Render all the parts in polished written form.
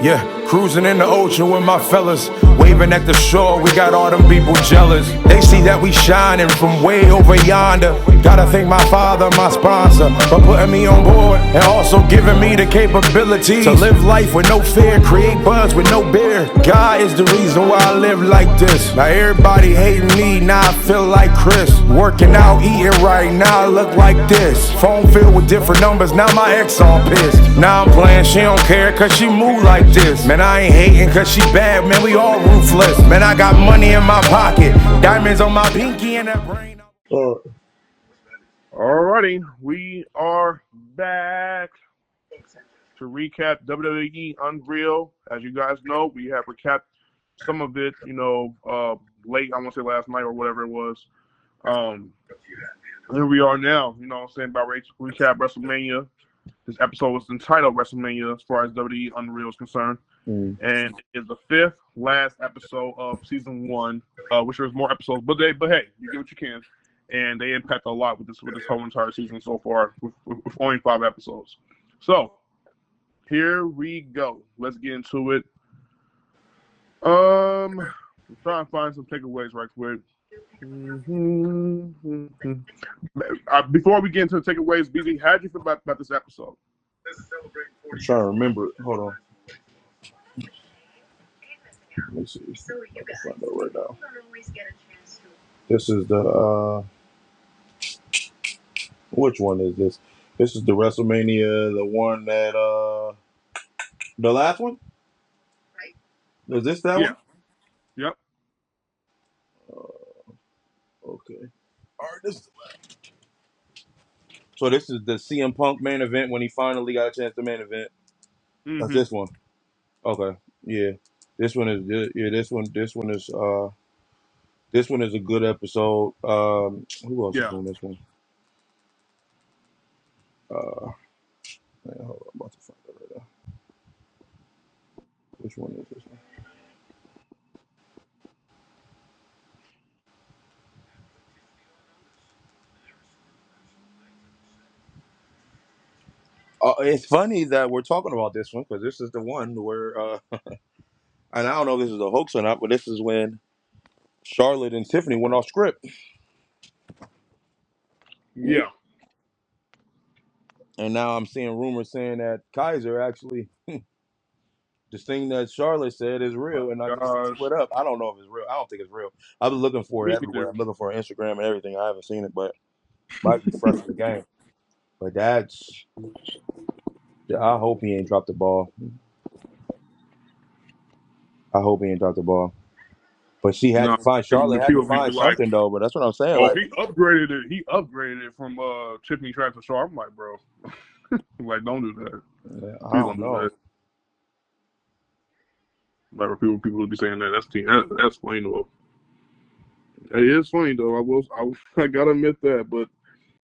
Yeah, cruising in the ocean with my fellas, waving at the shore, we got all them people jealous. They see that we shining from way over yonder. Gotta thank my father, my sponsor, for putting me on board and also giving me the capability to live life with no fear, create buzz with no beer. God is the reason why I live like this. Now everybody hating me, now I feel like Chris. Working out, eating right, now I look like this. Phone filled with different numbers, now my ex all pissed. Now I'm playing, she don't care cause she move like this. Man, I ain't hating cause she bad, man, we all ruthless. Man, I got money in my pocket, diamonds on my pinky and that brain. Alrighty, we are back to recap WWE Unreal. As you guys know, we have recapped some of it, late, I want to say last night or whatever it was. Here we are now, what I'm saying, about recap WrestleMania. This episode was entitled WrestleMania as far as WWE Unreal is concerned. And it's the fifth last episode of season 1, which there's more episodes, but hey, you get what you can. And they impact a lot with this whole entire season so far, with only 5 episodes. So, here we go. Let's get into it. I'm trying to find some takeaways right quick. Before we get into the takeaways, Beezy, how did you feel about this episode? I'm trying to remember it. Hold on. Let me see. I can find it right now. This is the which one is this? This is the WrestleMania, the one that the last one? Is this that one? Yep. Okay. All right, this is the last. So this is the CM Punk main event when he finally got a chance to main event. That's this one. Okay. Yeah. This one is this one is a good episode. Who else is on this one? Hold on, I'm about to find it right now. Which one is this one? It's funny that we're talking about this one because this is the one where, and I don't know if this is a hoax or not, but this is when Charlotte and Tiffany went off script. Yeah. And now I'm seeing rumors saying that Kaiser actually, this thing that Charlotte said is real, and I just split up. I don't know if it's real. I don't think it's real. I've been looking for it everywhere. I'm looking for Instagram and everything. I haven't seen it, but might be fresh in the game. But I hope he ain't dropped the ball. But she had to find Charlotte had to find something though. But that's what I'm saying. Oh, he upgraded it. He upgraded it from Tiffany Track to Charlotte. I'm like, bro, like, don't do that. Yeah, I don't know. Like, people would be saying that. That's funny though. It is funny though. I gotta admit that, but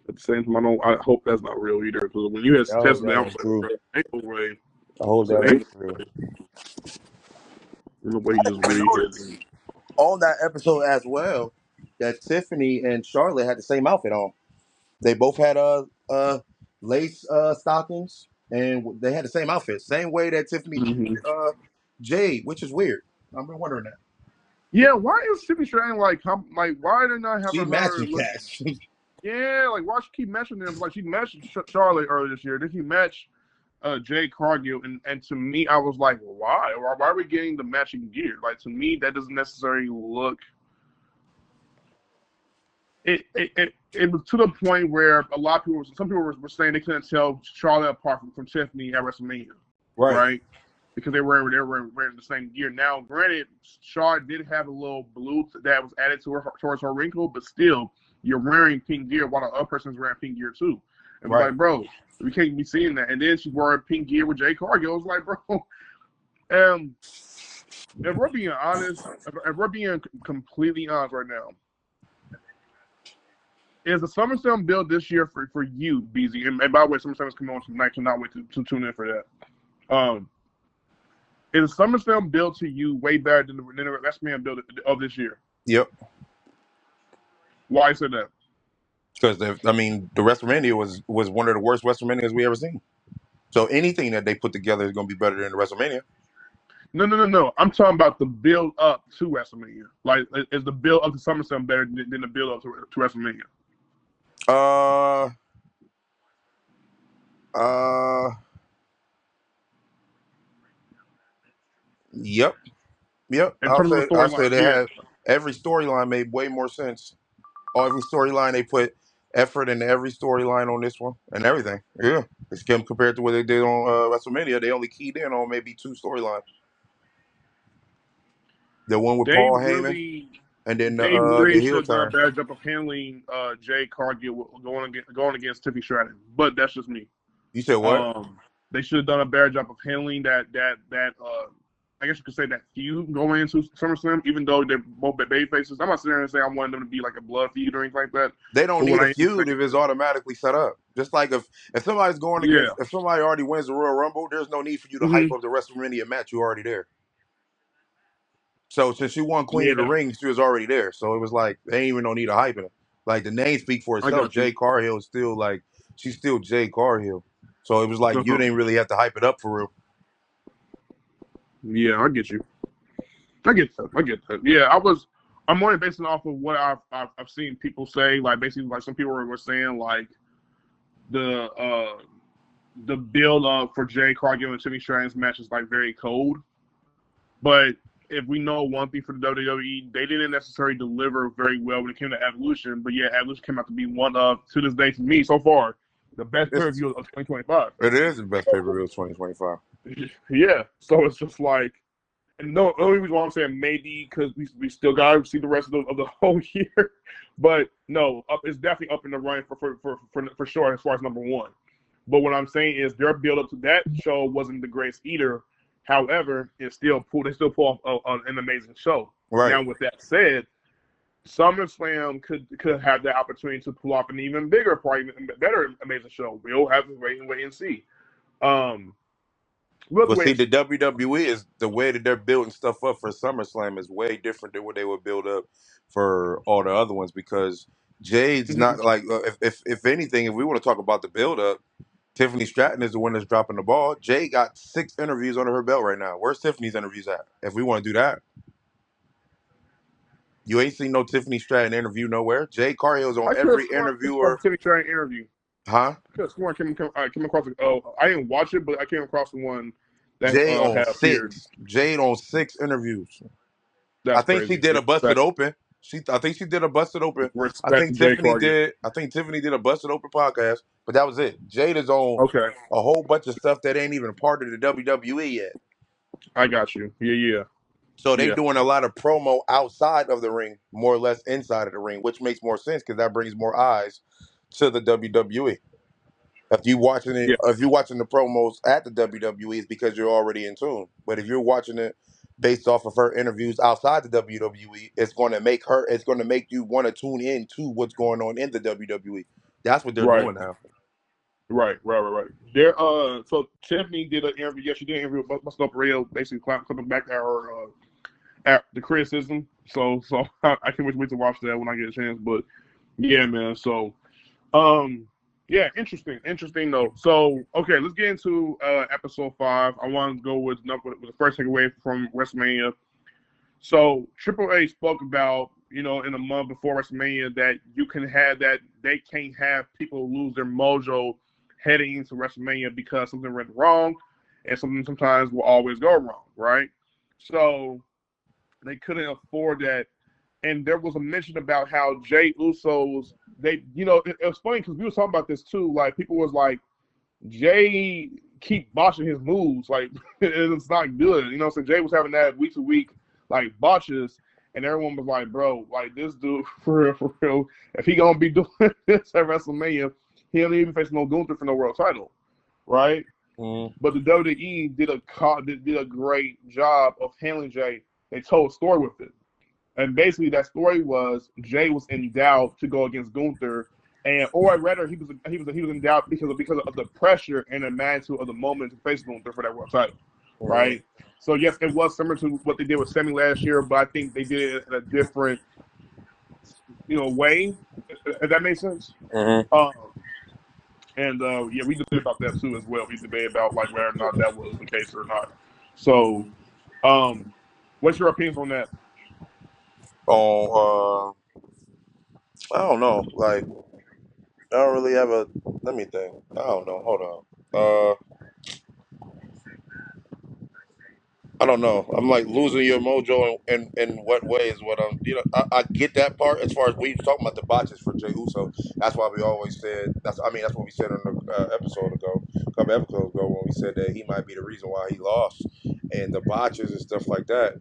at the same time, I hope that's not real either. Because when you had tested that, I was like, ain't no way. I hope that ain't real. The way he just really on that episode as well, that Tiffany and Charlotte had the same outfit on. They both had lace stockings, and they had the same outfit. Same way that Tiffany Jade, which is weird. I've been wondering that. Yeah, why is Tiffany trying why did not have she matching cats? Yeah, like why she keep matching them? Like she matched Charlotte earlier this year. Did she match Jade Cargill? And to me, I was like, well, why? Why are we getting the matching gear? Like to me, that doesn't necessarily look. It was to the point where some people were saying they couldn't tell Charlotte apart from Tiffany at WrestleMania, right? Because they were wearing the same gear. Now, granted, Charlotte did have a little blue that was added to towards her wrinkle, but still, you're wearing pink gear while the other person's wearing pink gear too. And was like, bro, we can't be seeing that. And then she wore pink gear with Jade Cargill. I was like, bro, if we're being honest, if we're being completely honest right now, is the SummerSlam build this year for you, Beezy? And by the way, SummerSlam is coming on tonight, so not wait to tune in for that. Is SummerSlam build to you way better than the WrestleMania build of this year? Yep. Why is that? Because the WrestleMania was one of the worst WrestleManias we ever seen. So anything that they put together is going to be better than the WrestleMania. No. I'm talking about the build up to WrestleMania. Like, is the build up to SummerSlam better than the build up to WrestleMania? Yep. In I'll terms of say the storyline, they had every storyline made way more sense. Every storyline they put effort into every storyline on this one and everything. Yeah, it's compared to what they did on WrestleMania. They only keyed in on maybe 2 storylines. The one with they Paul Heyman, really, and then they the really heel should have done a turn. better job of handling Jay Cargill going against Tiffany Stratton. But that's just me. You said what? They should have done a better job of handling that. I guess you could say that feud going into SummerSlam, even though they're both baby faces. I'm not sitting there and saying I want them to be like a blood feud or anything like that. They don't But need what a I am feud if saying, it's automatically set up. Just like if somebody's going yeah, against, if somebody already wins the Royal Rumble, there's no need for you to hype up the WrestleMania match. You're already there. So since you won Queen of the yeah, Ring, she was already there. So it was like they ain't even no need of hyping it. Like the name speak for I itself. got you. Jay Cargill is still like she's still Jay Cargill. So it was like you didn't really have to hype it up for real. Yeah, I get you. I get that. Yeah, I'm only basing off of what I've seen people say. Like basically, like some people were saying like the build up for Jay Cargill and Tiffany Stratton's match is like very cold. But if we know one thing for the WWE, they didn't necessarily deliver very well when it came to Evolution. But yeah, Evolution came out to be one of, to this day, to me so far, the best pay-per-view of 2025. It is the best pay-per-view of 2025. Yeah, so it's just like, and no, the only reason why I'm saying maybe because we still got to see the rest of the whole year. But no, it's definitely up in the running for sure as far as number one. But what I'm saying is their build up to that show wasn't the greatest either. However, they still pull off an amazing show. Right. Now, with that said, SummerSlam could have the opportunity to pull off an even bigger, probably even better, amazing show. We'll have to wait and see. But see, the WWE is the way that they're building stuff up for SummerSlam is way different than what they would build up for all the other ones because Jade's not like if anything, if we want to talk about the build up, Tiffany Stratton is the one that's dropping the ball. Jade got 6 interviews under her belt right now. Where's Tiffany's interviews at? If we want to do that, you ain't seen no Tiffany Stratton interview nowhere. Jade Cargill's on every interviewer. Tiffany Stratton interview. Huh? I could have sworn I came across. I didn't watch it, but I came across the one that Jade on had 6. appeared. Jade on 6 interviews. That's I think crazy. she did a busted open. I think she did a busted open. I think Tiffany did a busted open podcast, but that was it. Jade is on a whole bunch of stuff that ain't even part of the WWE yet. I got you. Yeah. So they doing a lot of promo outside of the ring, more or less inside of the ring, which makes more sense because that brings more eyes to the WWE. If you watching the promos at the WWE, it's because you're already in tune. But if you're watching it based off of her interviews outside the WWE, it's going to make you want to tune in to what's going on in the WWE. That's what they're doing now. Right. There. So Tiffany did an interview. Yes, she did an interview with Busted Open Radio, basically clipping back at her at the criticism. So I can't wait to watch that when I get a chance. But yeah, man. So yeah, interesting though. So okay, let's get into episode 5. I want to go with the first takeaway from WrestleMania. So Triple H spoke about, in a month before WrestleMania that you can have that they can't have people lose their mojo heading into WrestleMania because something went wrong, and something sometimes will always go wrong, right? So they couldn't afford that. And there was a mention about how Jey Uso's, it was funny because we were talking about this too. Like, people was like, Jey keep botching his moves. Like, it's not good. So Jey was having that week to week, like, botches. And everyone was like, bro, like, this dude, for real, if he going to be doing this at WrestleMania, he don't even face no Gunther for no world title, right? But the WWE did a great job of handling Jey. They told a story with it. And basically, that story was Jey was in doubt to go against Gunther, or rather, he was in doubt because of the pressure and the magnitude of the moment to face Gunther for that world title, right? So yes, it was similar to what they did with Sami last year, but I think they did it in a different, way. If that makes sense. And we debated about that too as well. We debated about like whether or not that was the case or not. So What's your opinions on that? Oh, I don't know. Like, I don't really have a. Let me think. I don't know. Hold on. I don't know. I'm like losing your mojo in what way is what I'm. I get that part as far as we talking about the botches for Jey Uso. That's why we always said. That's what we said in the episode ago, a couple episodes ago when we said that he might be the reason why he lost, and the botches and stuff like that.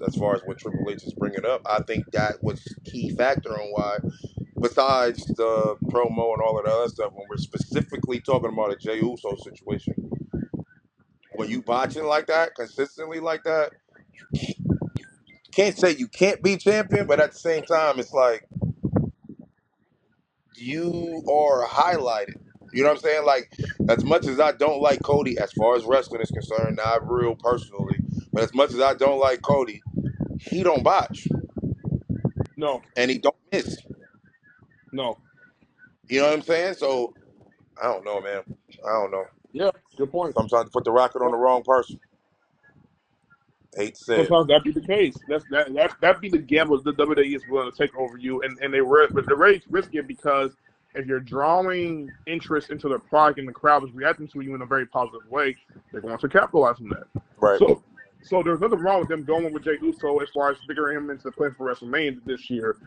As far as what Triple H is bringing up, I think that was key factor on why. Besides the promo and all of the other stuff, when we're specifically talking about a Jey Uso situation, when you botching like that, consistently like that, can't say you can't be champion, but at the same time, it's like you are highlighted. You know what I'm saying? Like, as much as I don't like Cody, as far as wrestling is concerned, not real personally, but as much as I don't like Cody, he don't botch No, and he don't miss. no. You know what I'm saying? So I don't know, man. I don't know. Yeah, good point. Sometimes you put the rocket on the wrong person. Hate to say it. Sometimes that be the case. That be the gamble the WWE is willing to take over you, and they're ready to risk it because if you're drawing interest into the product and the crowd is reacting to you in a very positive way, they're going to capitalize on that. Right. So there's nothing wrong with them going with Jey Uso as far as figuring him into the plan for WrestleMania this year.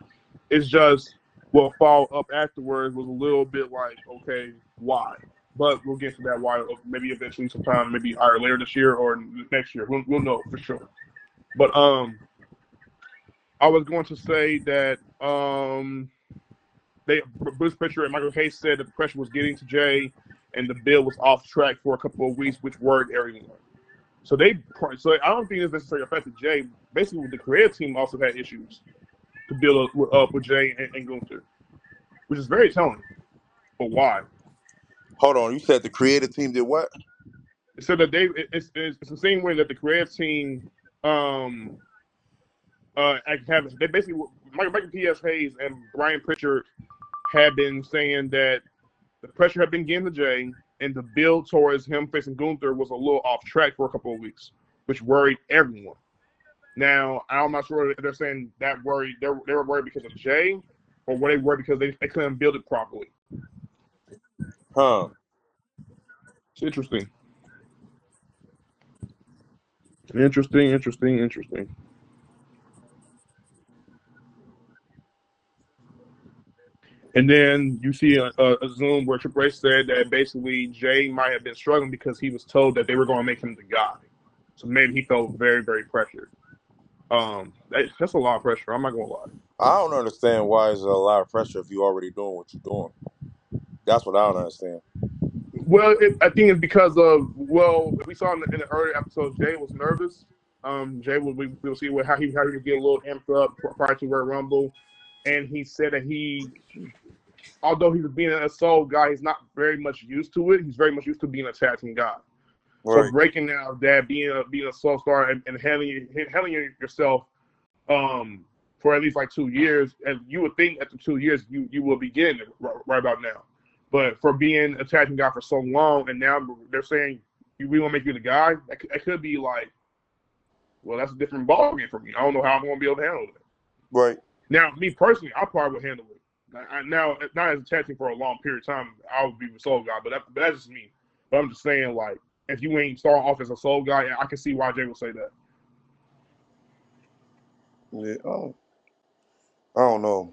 It's just what followed up afterwards was a little bit like, okay, why? But we'll get to that why maybe eventually sometime, maybe either later this year or next year. We'll know for sure. But I was going to say that Bruce Pritchard and Michael Hayes said that the pressure was getting to Jay, and the bill was off track for a couple of weeks, which worried everyone. So I don't think it's necessarily affected Jay. Basically, the creative team also had issues to build up with Jay and Gunther, which is very telling. But why? Hold on. You said the creative team did what? It said that it's the same way that the creative team they basically Michael P.S. Hayes and Brian Pritchard had been saying that the pressure had been getting to Jay, and the build towards him facing Gunther was a little off track for a couple of weeks, which worried everyone. Now, I'm not sure if they're saying that they were worried because of Jay, or were they worried because they couldn't build it properly. Huh. It's interesting. Interesting. And then you see a Zoom where Triple H said that basically Jay might have been struggling because he was told that they were going to make him the guy. So maybe he felt very, very pressured. That's a lot of pressure. I'm not going to lie. I don't understand why is there a lot of pressure if you already doing what you're doing. That's what I don't understand. Well, I think it's because of we saw in the earlier episode Jay was nervous. Jay we'll see how he would get a little amped up prior to Royal Rumble, and he said that although he was being a soul guy, he's not very much used to it. He's very much used to being a tag team guy. Right. So breaking out that being a soul star and handling yourself for at least like 2 years, and you would think after 2 years you will be getting it right about now. But for being a tag team guy for so long, and now they're saying we want to make you the guy, that could be like, well, that's a different ballgame for me. I don't know how I'm going to be able to handle it. Right. Now, me personally, I probably would handle it. Now, not as a tag team for a long period of time, I would be the soul guy, but that's just me. But I'm just saying, like, if you ain't starting off as a soul guy, I can see why Jay would say that. Yeah. I don't know.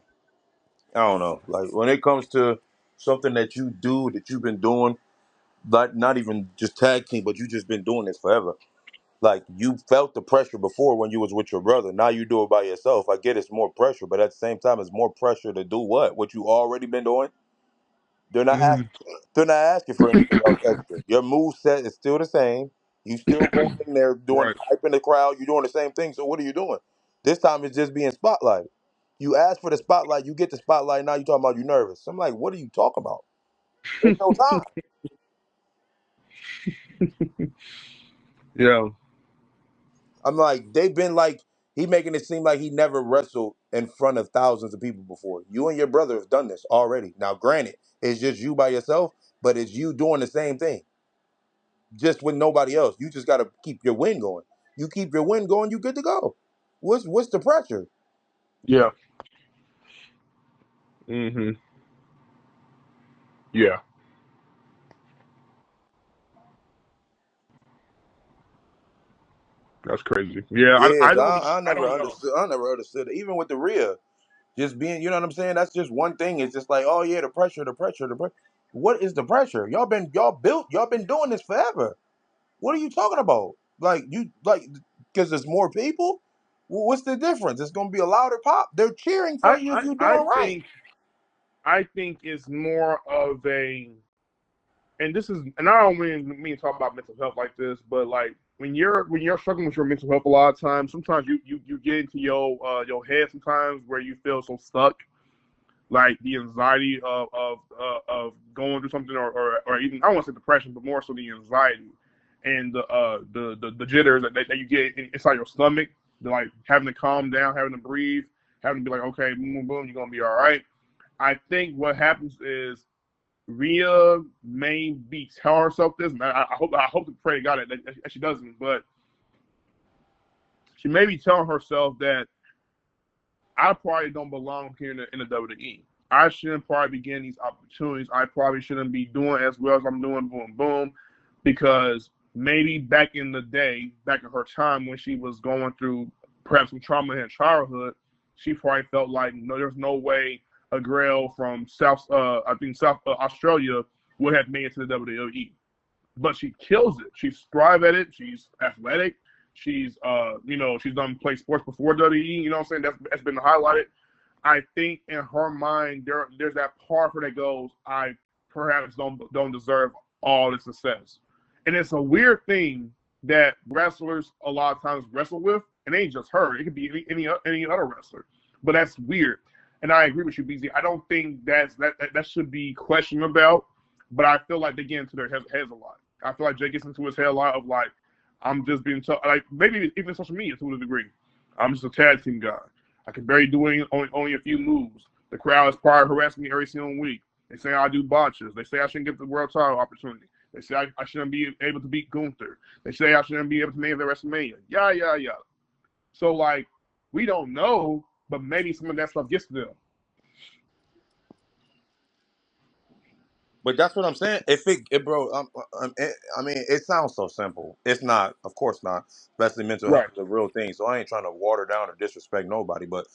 Like, when it comes to something that you do that you've been doing, like not even just tag team, but you just been doing this forever. Like, you felt the pressure before when you was with your brother. Now you do it by yourself. I get it's more pressure, but at the same time, it's more pressure to do what? What you already been doing? They're not asking. They're not asking for anything else extra. Your move set is still the same. You still going in there doing Right. hype in the crowd. You're doing the same thing. So what are you doing? This time it's just being spotlighted. You ask for the spotlight, you get the spotlight. Now you talking about you nervous. I'm like, what are you talking about? There's no time. Yeah. I'm like, they've been like, he making it seem like he never wrestled in front of thousands of people before. You and your brother have done this already. Now, granted, it's just you by yourself, but it's you doing the same thing. just with nobody else. You just got to keep your win going. You keep your win going, you good to go. What's the pressure? Yeah. Mm-hmm. Yeah. That's crazy. Yeah, Yes, I don't I I never don't know. understood. I never understood it. Even with the Rhea, just being, you know what I'm saying? That's just one thing. It's just like, oh yeah, the pressure, the pressure, the pressure. What is the pressure? Y'all been doing this forever. What are you talking about? Because there's more people. What's the difference? It's gonna be a louder pop. They're cheering for I, you if I, you're I doing right. think I think it's more of a, and this is, and I don't mean to talk about mental health like this, but like when you're struggling with your mental health a lot of times, sometimes you get into your head sometimes where you feel so stuck, like the anxiety of going through something, or even, I don't want to say depression, but more so the anxiety and the jitters that you get inside your stomach, like having to calm down, having to breathe, having to be like, okay, boom, boom, boom, you're gonna be all right. I think what happens is Rhea may be telling herself this, and I hope to pray to God that she doesn't, but she may be telling herself that I probably don't belong here in the WWE. I shouldn't probably be getting these opportunities. I probably shouldn't be doing as well as I'm doing, boom, boom, because maybe back in the day, back in her time when she was going through perhaps some trauma in her childhood, she probably felt like, no, there's no way a girl from South Australia would have made it to the WWE. But she kills it. She's thrive at it. She's athletic. She's done play sports before WWE. You know what I'm saying? That's been highlighted. I think in her mind, there's that part of her that goes, I perhaps don't deserve all the success. And it's a weird thing that wrestlers a lot of times wrestle with, and it ain't just her. It could be any other wrestler. But that's weird. And I agree with you, Beezy. I don't think that should be questioned about. But I feel like they get into their heads a lot. I feel like Jay gets into his head a lot of like, I'm just being tough. Like maybe even social media to a degree. I'm just a tag team guy. I can barely do only a few moves. The crowd is probably harassing me every single week. They say I do botches. They say I shouldn't get the world title opportunity. They say I shouldn't be able to beat Gunther. They say I shouldn't be able to make the WrestleMania. Yeah. So like, we don't know, but maybe some of that stuff gets to them. But that's what I'm saying. If it bro, I mean, it sounds so simple. It's not, of course not. Especially mental health Right, is a real thing. So I ain't trying to water down or disrespect nobody. But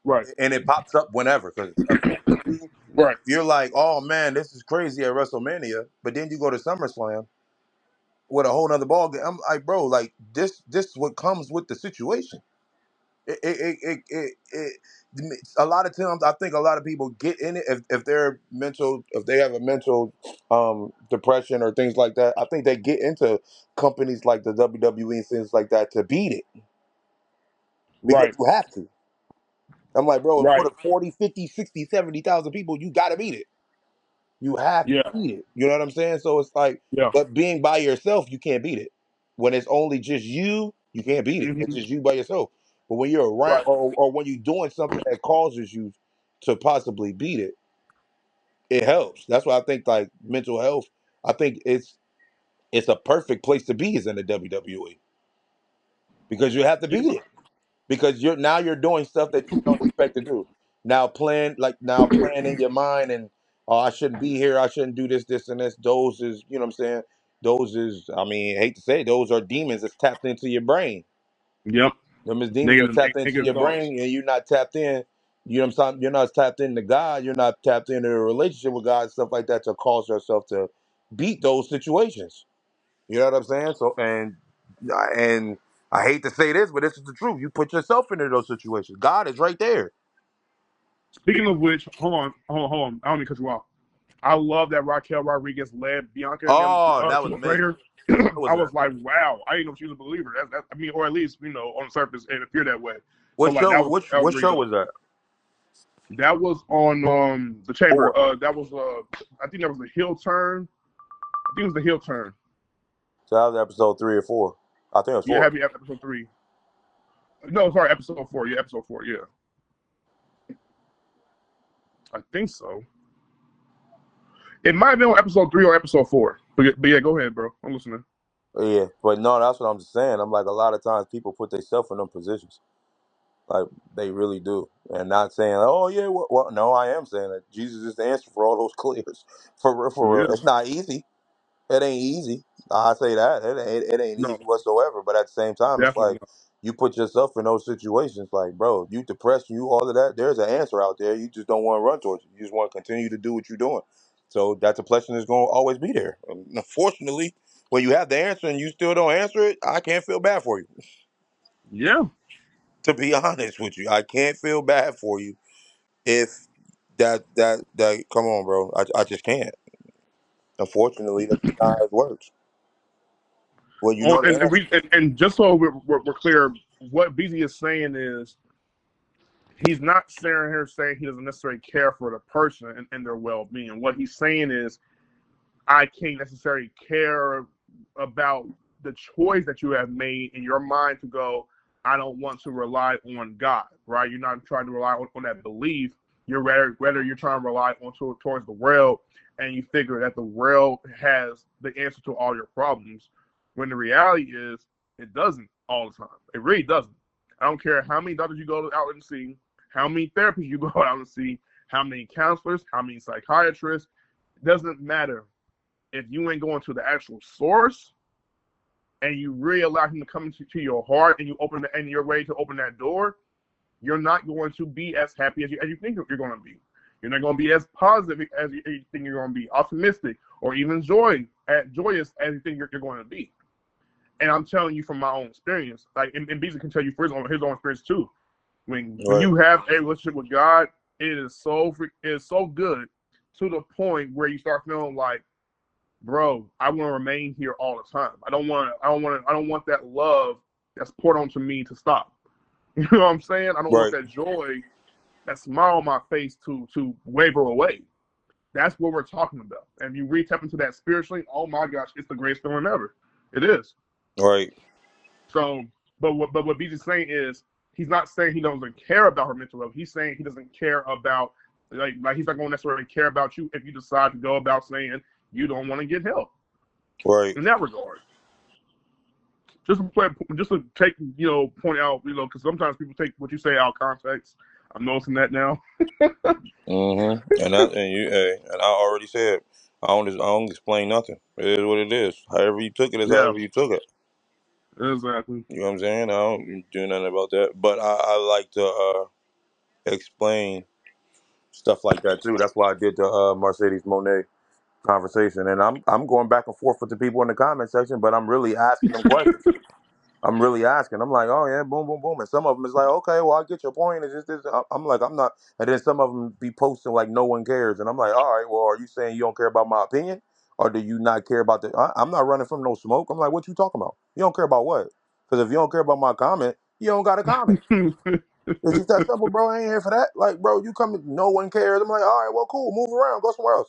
right, and it pops up whenever, because eventually right, you're like, oh man, this is crazy at WrestleMania. But then you go to SummerSlam with a whole nother ball game. I'm like, bro, like this is what comes with the situation. It a lot of times I think a lot of people get in it if they have a mental depression or things like that. I think they get into companies like the WWE and things like that to beat it because right, you have to. I'm like, bro, in front right. of 40, 50, 60, 70,000 people, you got to beat it. You have to Yeah, beat it. You know what I'm saying? So it's like, yeah. but being by yourself, you can't beat it. When it's only just you can't beat it. It's Hmm. just you by yourself. But when you're around, Right. or when you're doing something that causes you to possibly beat it, it helps. That's why I think like mental health. I think it's a perfect place to be is in the WWE because you have to beat Yeah. it because you're doing stuff that you don't expect to do. Now playing in your mind and oh, I shouldn't be here, I shouldn't do this and this. Those is, you know what I'm saying? Those is, I mean, I hate to say it, those are demons that's tapped into your brain. Yep. Them is demons that Negative, tapped into negative your thoughts. brain and you're not tapped in. You know what I'm saying? You're not tapped into God. You're not tapped into a relationship with God and stuff like that to cause yourself to beat those situations. You know what I'm saying? So and I hate to say this, but this is the truth. You put yourself into those situations. God is right there. Speaking of which, hold on. I don't mean to cut you off. I love that Raquel Rodriguez led Bianca Oh, that to was the amazing. prayer. What I was that? was like, wow, I didn't know she was a believer. I mean, or at least on the surface, it appeared that way. So What like show? that was What very show dope. was that? That was on the Chamber. 4. That was I think that was the heel turn. I think it was the heel turn. So that was episode 3 or 4. I think it was Yeah, 4. happy episode 3. No, sorry, episode 4. Yeah, episode 4. Yeah, I think so. It might have been on episode 3 or episode 4. But yeah, go ahead, bro. I'm listening. Yeah, but no, that's what I'm just saying. I'm like, a lot of times people put themselves in them positions, like they really do, and not saying, oh yeah, well, no, I am saying that Jesus is the answer for all those clears. For real, He for real, it's is. not easy. It ain't easy. I say that it ain't No, easy whatsoever. But at the same time, it's definitely like not. you put yourself in those situations. Like, bro, you depressed, you all of that. There's an answer out there. You just don't want to run towards it. You just want to continue to do what you're doing. So that depression is going to always be there. Unfortunately, when you have the answer and you still don't answer it, I can't feel bad for you. Yeah. To be honest with you, I can't feel bad for you if that. Come on, bro. I just can't. Unfortunately, that's just how it works. Well, you know On, the answer. and just so we're clear, what Beezy is saying is he's not sitting here saying he doesn't necessarily care for the person and their well-being. What he's saying is I can't necessarily care about the choice that you have made in your mind to go, I don't want to rely on God, right? You're not trying to rely on that belief. You're whether you're trying to rely on towards the world and you figure that the world has the answer to all your problems, when the reality is it doesn't all the time. It really doesn't. I don't care how many doctors you go out and see, how many therapists you go out and see, how many counselors, how many psychiatrists. It doesn't matter if you ain't going to the actual source and you really allow him to come into your heart and you open and you're ready to open that door, you're not going to be as happy as you think you're going to be. You're not going to be as positive as you think you're going to be, optimistic, or even joyous as you think you're going to be. And I'm telling you from my own experience, like, and Beezy can tell you for his own experience too. When Right. you have a relationship with God, it is so good to the point where you start feeling like, bro, I want to remain here all the time. I don't want that love that's poured onto me to stop. You know what I'm saying? I don't want Right. that joy, that smile on my face to waver away. That's what we're talking about. And you re-tap into that spiritually, oh my gosh, it's the greatest feeling ever. It is. Right. So, but what BJ's saying is he's not saying he doesn't care about her mental health. He's saying he doesn't care about like he's not going to necessarily care about you if you decide to go about saying you don't want to get help Right. in that regard. Just to take point out because sometimes people take what you say out of context. I'm noticing that now. Mm-hmm. And I already said I don't explain nothing. It is what it is. However you took it is Yeah, however you took it. exactly. You know what I'm saying? I don't do nothing about that. But I like to explain stuff like that too. That's why I did the Mercedes Monet conversation, and I'm going back and forth with the people in the comment section, but I'm really asking them questions. I'm really asking. I'm like, oh yeah, boom, boom, boom, and some of them is like, okay, well, I get your point. It's just this. I'm like, I'm not. And then some of them be posting like, no one cares, and I'm like, all right, well, are you saying you don't care about my opinion, or do you not care about the? I'm not running from no smoke. I'm like, what you talking about? You don't care about what? Because if you don't care about my comment, you don't got a comment. It's just that simple, bro. I ain't here for that. Like, bro, you come, no one cares. I'm like, all right, well, cool, move around, go somewhere else.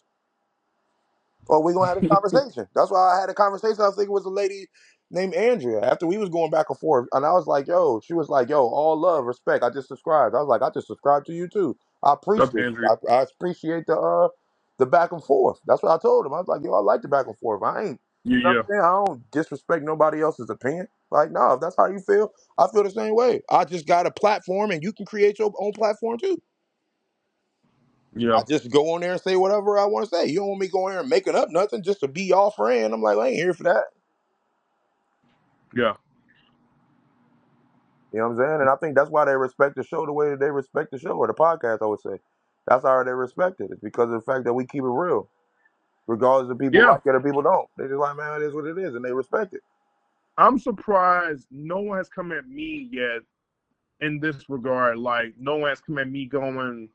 Or we gonna have this conversation. That's why I had a conversation. I think it was a lady named Andrea. After we was going back and forth, and I was like, "Yo," she was like, "Yo, all love, respect." I just subscribed. I was like, "I just subscribed to you too. I Up, appreciate Andrew. I appreciate the back and forth." That's what I told him. I was like, "Yo, I like the back and forth. I ain't, you know what Yeah, I'm saying? I don't disrespect nobody else's opinion. Like, no, if that's how you feel, I feel the same way. I just got a platform, and you can create your own platform too. I yeah, just go on there and say whatever I want to say. You don't want me going there and making up nothing just to be y'all friend. I'm like, I ain't here for that. yeah, You know what I'm saying? And I think that's why they respect the show the way that they respect the show, or the podcast, I would say. That's how they respect it. It's because of the fact that we keep it real. Regardless if people yeah. like it or people don't. They just like, man, it is what it is, and they respect it. I'm surprised no one has come at me yet in this regard. Like, no one has come at me going,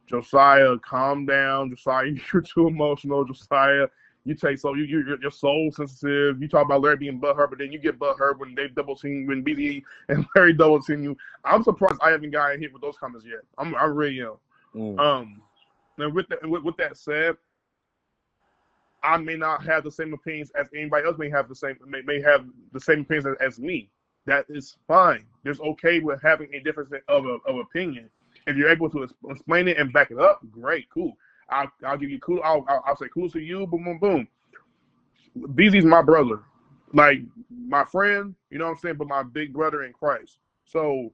Josiah, calm down. Josiah, you're too emotional. Josiah, you're soul sensitive. You talk about Larry being butthurt, but then you get butthurt when they double team, when BD and Larry double team you. I'm surprised I haven't gotten hit with those comments yet. I really am. Mm. Um, and with that said, I may not have the same opinions as anybody else may have the same opinions as me. That is fine. There's okay with having a difference of opinion. If you're able to explain it and back it up, great, cool. I'll give you cool. I'll say cool to you. Boom, boom, boom. Beezy's my brother, like my friend, you know what I'm saying, but my big brother in Christ. So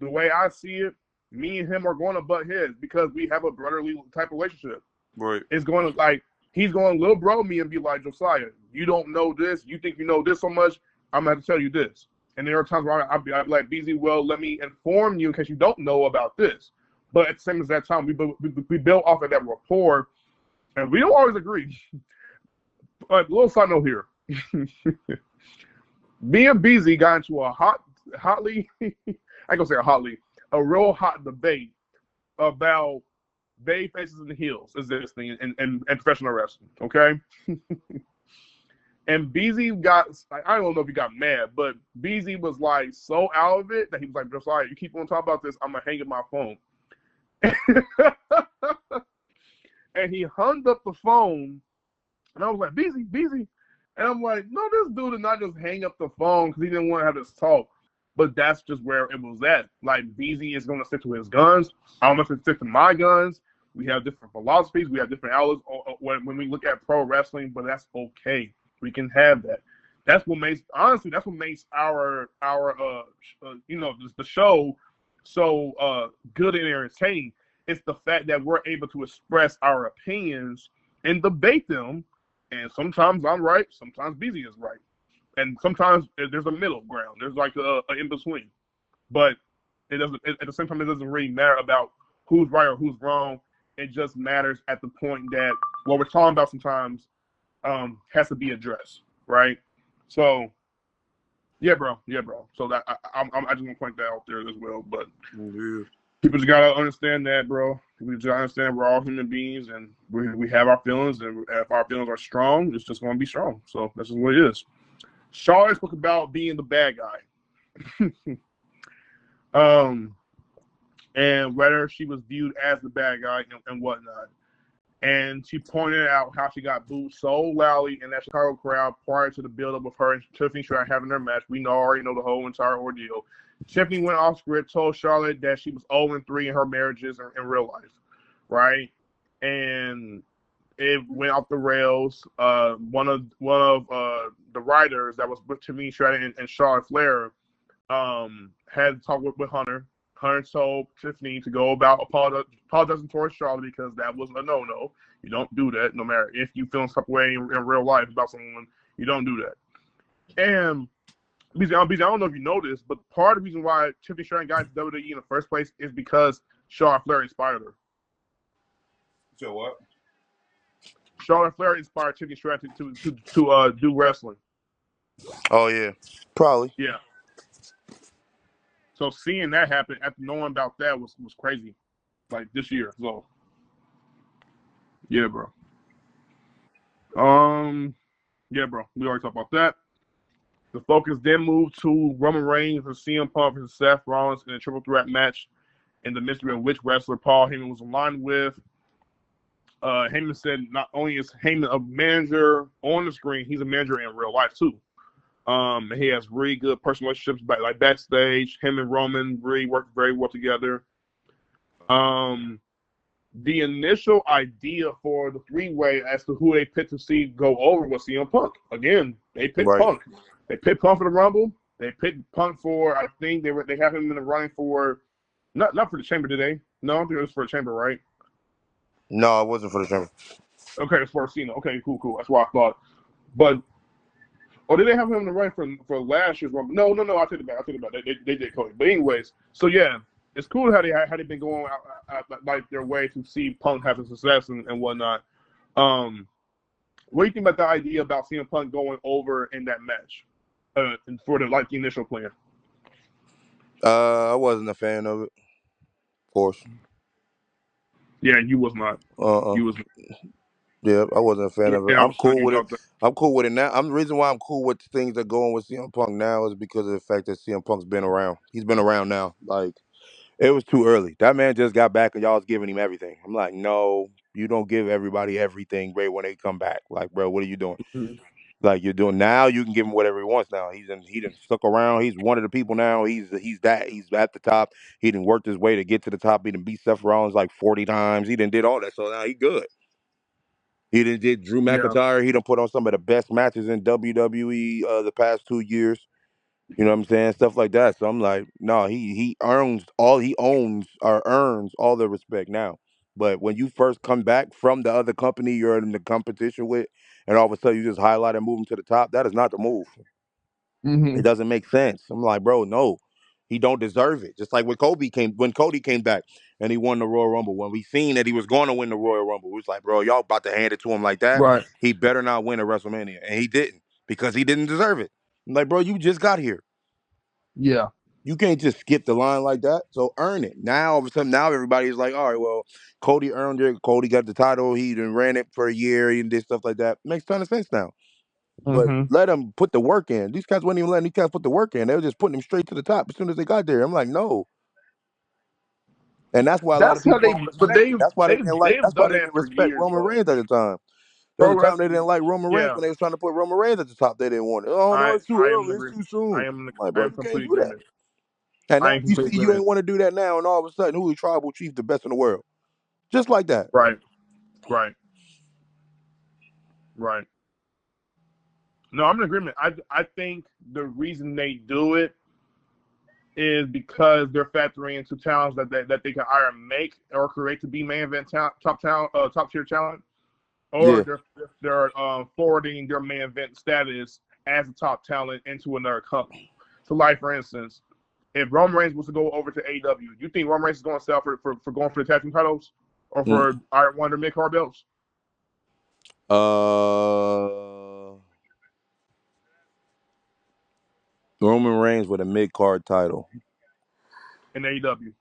the way I see it, me and him are going to butt heads because we have a brotherly type of relationship. Right. It's going to like he's going to little bro me and be like, Josiah, you don't know this. You think you know this so much. I'm gonna have to tell you this. And there are times where I'll be like, Beezy, well, let me inform you in case you don't know about this. But at the same as that time, we built off of that rapport, and we don't always agree. But a little side note here. Me and Beezy got into a hotly, I gonna say a real hot debate about baby faces and heels is this thing and professional wrestling, okay? And Beezy got, I don't know if he got mad, but Beezy was like so out of it that he was like, Josiah, you keep on talking about this, I'm gonna hang up my phone. And he hung up the phone, and I was like, Beezy. And I'm like, no, this dude did not just hang up the phone because he didn't want to have this talk. But that's just where it was at. Like, Beezy is going to stick to his guns. I'm going to stick to my guns. We have different philosophies. We have different outlooks when we look at pro wrestling, but that's okay. We can have that. That's what makes our the show so good and entertaining. It's the fact that we're able to express our opinions and debate them. And sometimes I'm right, sometimes Beezy is right. And sometimes there's a middle ground. There's like a in between. But it doesn't. At the same time, it doesn't really matter about who's right or who's wrong. It just matters at the point that what we're talking about sometimes has to be addressed, right? So, yeah, bro. So that I just want to point that out there as well. But people just gotta understand that, bro. We just understand we're all human beings, and we have our feelings, and if our feelings are strong, it's just going to be strong. So that's just what it is. Charlotte spoke about being the bad guy. And whether she was viewed as the bad guy and whatnot. And she pointed out how she got booed so loudly in that Chicago crowd prior to the build-up of her and Tiffany Stratton having their match. We already know the whole entire ordeal. Tiffany went off script, told Charlotte that she was 0-3 in her marriages in real life, right? And it went off the rails. One of the writers that was with Tiffany Stratton and Charlotte Flair had talked with Hunter. Hunter told Tiffany to go about apologizing towards Charlotte because that was a no-no. You don't do that, no matter if you feel some type of way in real life about someone. You don't do that. And Beezy, I don't know if you know this, but part of the reason why Tiffany Stratton got into WWE in the first place is because Charlotte Flair inspired her. So what? Charlotte Flair inspired Tiffany Stratton to do wrestling. Oh yeah, probably. Yeah. So seeing that happen after knowing about that was crazy, like this year. So yeah, bro. Yeah, bro. We already talked about that. The focus then moved to Roman Reigns and CM Punk versus Seth Rollins in a triple threat match in the mystery of which wrestler Paul Heyman was aligned with. Heyman said not only is Heyman a manager on the screen, he's a manager in real life too. He has really good personal relationships, like backstage. Him and Roman really work very well together. The initial idea for the three-way as to who they picked to see go over was CM Punk. Again, they picked Punk. They picked Punk for the Rumble. They picked Punk for, I think they have him in the running for not for the Chamber, did they? No, I think it was for the Chamber, right? No, it wasn't for the Chamber. Okay, it's for Cena. Okay, cool. That's what I thought. But did they have him in the running for last year's Rumble? No. I take it back. They did Cody. But anyways, so yeah, it's cool how they been going out like their way to see Punk having success and whatnot. What do you think about the idea about CM Punk going over in that match for the initial plan? I wasn't a fan of it. Of course. Yeah, you was not. You was. Yeah, I wasn't a fan of it. Yeah, I'm cool with it. I'm cool with it now. The reason why I'm cool with things that are going with CM Punk now is because of the fact that CM Punk's been around. He's been around now. Like, it was too early. That man just got back and y'all was giving him everything. I'm like, no, you don't give everybody everything, right, when they come back. Like, bro, what are you doing? Mm-hmm. Like, you're doing now, you can give him whatever he wants now. He done stuck around. He's one of the people now. He's at the top. He done worked his way to get to the top. He done beat Seth Rollins like 40 times. He done did all that. So now he good. He did Drew McIntyre. He done put on some of the best matches in WWE the past 2 years. You know what I'm saying? Stuff like that. So I'm like, no, he owns all the respect now. But when you first come back from the other company you're in the competition with, and all of a sudden you just highlight and move him to the top, that is not the move. It doesn't make sense. I'm like, bro, no, he don't deserve it. Just like when Cody came back and he won the Royal Rumble. When we seen that he was going to win the Royal Rumble, we was like, bro, y'all about to hand it to him like that. Right. He better not win at WrestleMania, and he didn't because he didn't deserve it. I'm like, bro, you just got here. Yeah. You can't just skip the line like that. So earn it. Now all of a sudden, now everybody's like, all right, well, Cody earned it. Cody got the title. He done ran it for a year. He did stuff like that. Makes a ton of sense now. But let him put the work in. These guys weren't even letting these guys put the work in. They were just putting him straight to the top as soon as they got there. I'm like, no. And that's why a lot of That's how people they. don't But respect it. That's why they didn't like. they've That's why done they that didn't for respect years, Roman though. Reigns at the time. There Pro was a time they wrestling. didn't like Roman Reigns Yeah. when they was trying to put Roman Reigns at the top. They didn't want it. Oh no, I it's too I am in early. It's too agreement. soon. I'm like, I bro, am you can't completely do that. agreement. And I now am you completely see you agreement. ain't want to do that now, and all of a sudden, who is Tribal Chief, the best in the world, just like that. Right. Right. Right. No, I'm in agreement. I think the reason they do it is because they're factoring into talents that they can either make or create to be main event top tier talent, or Yeah. they're forwarding their main event status as a top talent into another company. So, like for instance, if Roman Reigns was to go over to AEW, you think Roman Reigns is going to sell for going for the tag team titles or for either one of their mid card belts? Roman Reigns with a mid card title In AEW.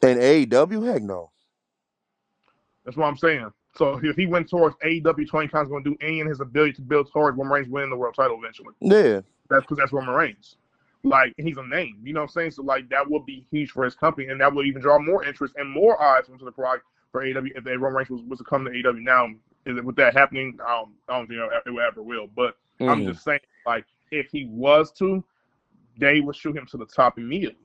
in AEW, heck no. That's what I'm saying. So if he went towards AEW, Tony Khan's going to do any in his ability to build towards Roman Reigns winning the world title eventually. Yeah. That's because that's Roman Reigns. Like, he's a name. You know what I'm saying? So, like, that would be huge for his company, and that would even draw more interest and more eyes into the product for AEW if Roman Reigns was to come to AEW. Now, with that happening, I don't think it ever will. But I'm just saying, like, if he was to, they would shoot him to the top immediately.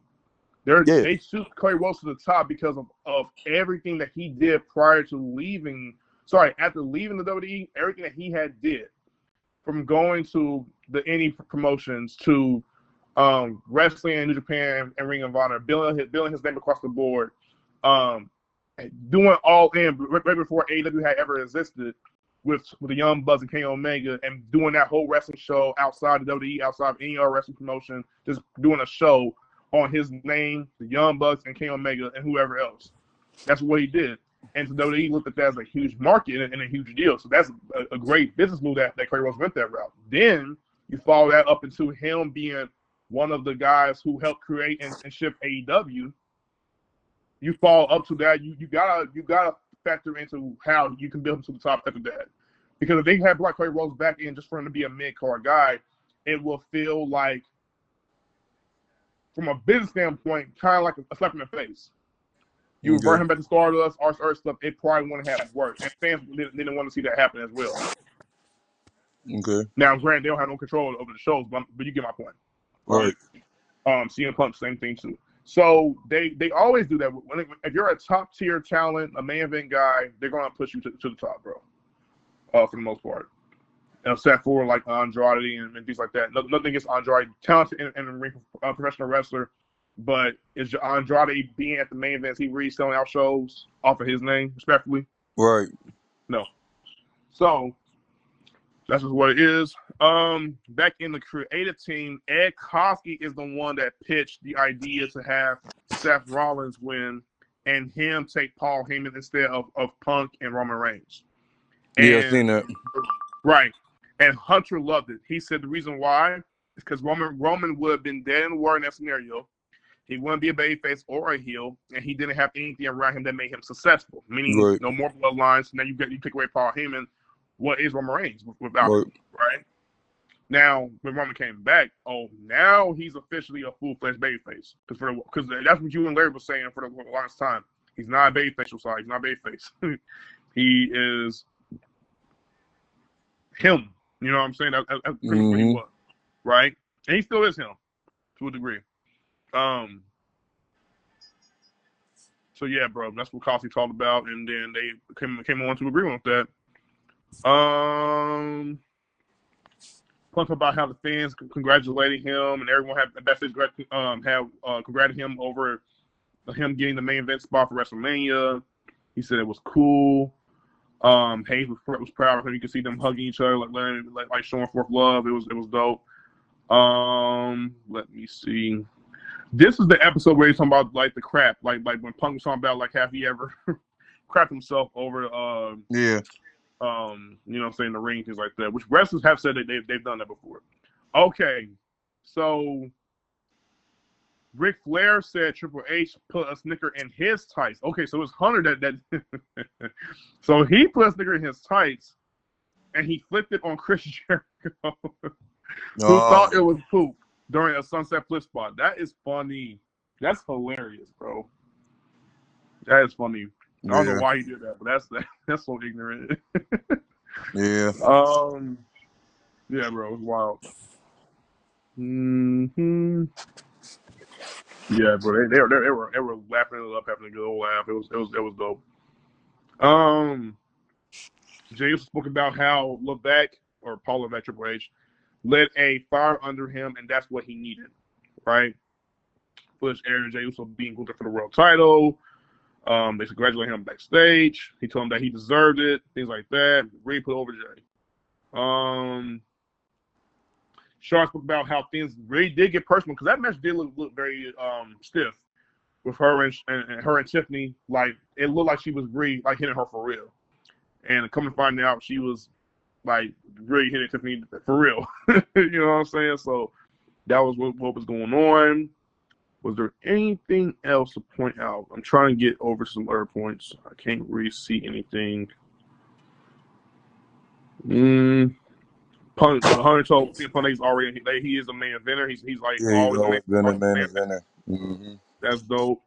They shoot Cody Rhodes to the top because of everything that he did prior to leaving. Sorry, after leaving the WWE, everything that he had did, from going to the indie promotions to wrestling in New Japan and Ring of Honor, building his name across the board, doing all in right before AEW had ever existed with the Young Bucks and Kenny Omega, and doing that whole wrestling show outside the WWE, outside of any other wrestling promotion, just doing a show on his name, the Young Bucks and Kenny Omega and whoever else. That's what he did. And so WWE looked at that as a huge market and a huge deal. So that's a great business move that Cody Rhodes went that route. Then you follow that up into him being one of the guys who helped create and ship AEW. You follow up to that. You gotta factor into how you can build him to the top after that. Because if they had brought Cody Rhodes back in just for him to be a mid-card guy, it will feel like, from a business standpoint, kind of like a slap in the face. You revert him back to Stardust, Earth stuff, it probably wouldn't have worked. And fans didn't want to see that happen as well. Okay. Now, granted, they don't have no control over the shows, but you get my point. Right? CM Punk, same thing too. So they always do that. If you're a top tier talent, a main event guy, they're going to push you to the top, bro. For the most part. Except for like Andrade and things like that. Nothing against Andrade, talented and a professional wrestler, but is Andrade being at the main events, he really selling out shows off of his name, respectfully? Right. No. So that's just what it is. Back in the creative team, Ed Koskey is the one that pitched the idea to have Seth Rollins win and him take Paul Heyman instead of Punk and Roman Reigns. Yeah, I've seen that. Right. And Hunter loved it. He said the reason why is because Roman would have been dead in the water in that scenario. He wouldn't be a babyface or a heel, and he didn't have anything around him that made him successful. Meaning, no more bloodlines. Now you take away Paul Heyman. What is Roman Reigns without him? Right. Now, when Roman came back, now he's officially a full-fledged babyface. Because that's what you and Larry were saying for the longest time. He's not a babyfacial side. He's not a babyface. He is him. You know what I'm saying? That's pretty much what he was, right? And he still is him to a degree. So yeah, bro, that's what Koskey talked about, and then they came on to agree with that. Talk about how the fans congratulated him and everyone had congratulated him over him getting the main event spot for WrestleMania. He said it was cool. Hayes was proud of him. You could see them hugging each other, like showing forth love. It was dope. Let me see. This is the episode where he's talking about like the crap, like when Punk was talking about like have he ever crapped himself over Yeah. you know what I'm saying, the ring, things like that, which wrestlers have said that they've done that before. Okay, so Ric Flair said Triple H put a Snicker in his tights. Okay, so it's Hunter that so he put a Snicker in his tights and he flipped it on Chris Jericho, who thought it was poop during a Sunset Flip spot. That is funny. That's hilarious, bro. That is funny. I don't know why he did that, but that's so ignorant. Yeah. Yeah, bro, it was wild. Mm-hmm. Yeah, bro, they were laughing it up, having a good old laugh. It was dope. James spoke about how Levesque, or Paul Levesque, Triple H, lit a fire under him, and that's what he needed, right? Push Aaron Jey Uso being good for the world title. They congratulated him backstage. He told him that he deserved it, things like that. Really put over Jay. Shawn spoke about how things really did get personal because that match did look very stiff with her and her and Tiffany. Like it looked like she was really like hitting her for real. And come to find out, she was like really hitting Tiffany for real. You know what I'm saying? So that was what was going on. Was there anything else to point out? I'm trying to get over some other points. I can't really see anything. Hunter told Punk he's already he is the main eventer. He's like Yeah, he's always always been a main main eventer. Mm-hmm. That's dope.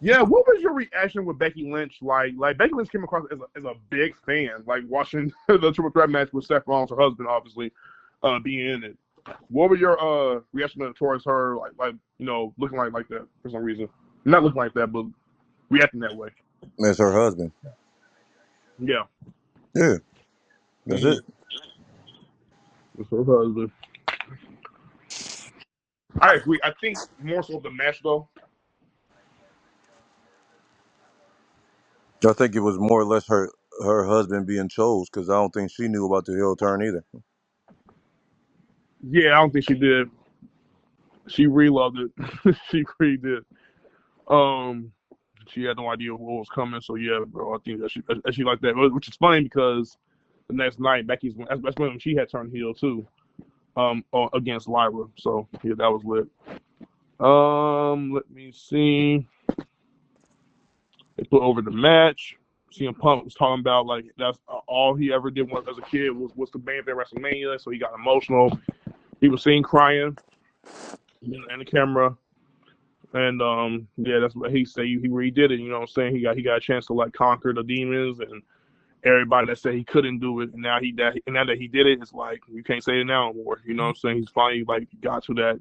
Yeah, what was your reaction with Becky Lynch? Like Becky Lynch came across as a big fan, like watching the triple threat match with Seth Rollins, her husband, obviously, being in it. What were your reaction towards her, like you know, looking like that for some reason? Not looking like that, but reacting that way. That's her husband. Yeah. Yeah. That's it. It's her husband. I agree. I think more so the match though. I think it was more or less her husband being chose because I don't think she knew about the heel turn either. Yeah, I don't think she did. She really loved it. She really did. She had no idea what was coming. So yeah, bro, I think that she liked that, which is funny because the next night that's when she had turned heel too, against Lyra. So yeah, that was lit. Let me see. They put over the match. CM Punk was talking about like that's all he ever did as a kid was the main event WrestleMania. So he got emotional. He was seen crying in the camera. And yeah, that's what he said. He really did it. You know what I'm saying? He got a chance to like conquer the demons and everybody that said he couldn't do it. And now that he did it, it's like you can't say it now anymore. You know what I'm saying? He's finally like got to that.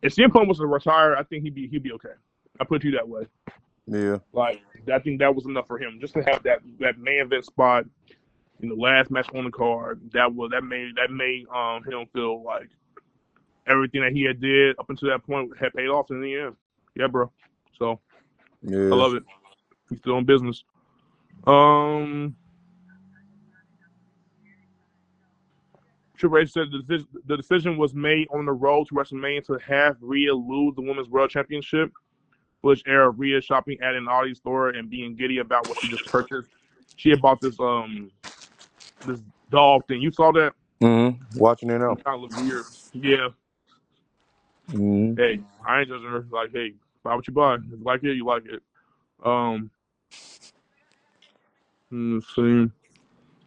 If CM Punk was to retire, I think he'd be okay. I put you that way. Yeah. Like I think that was enough for him just to have that main event spot in the last match on the card. That made him feel like everything that he had did up until that point had paid off in the end. Yeah, bro. So Yeah. I love it. He's still in business. Triple H said the decision was made on the road to WrestleMania to have Rhea lose the Women's World Championship. Bush era Rhea shopping at an Audi store and being giddy about what she just purchased. She had bought this dog thing. You saw that? Mm-hmm. Watching it now. It kind of looked weird. Yeah. Mm-hmm. Hey, I ain't judging her. Like, hey, buy what you buy. If you like it, you like it. Let's see.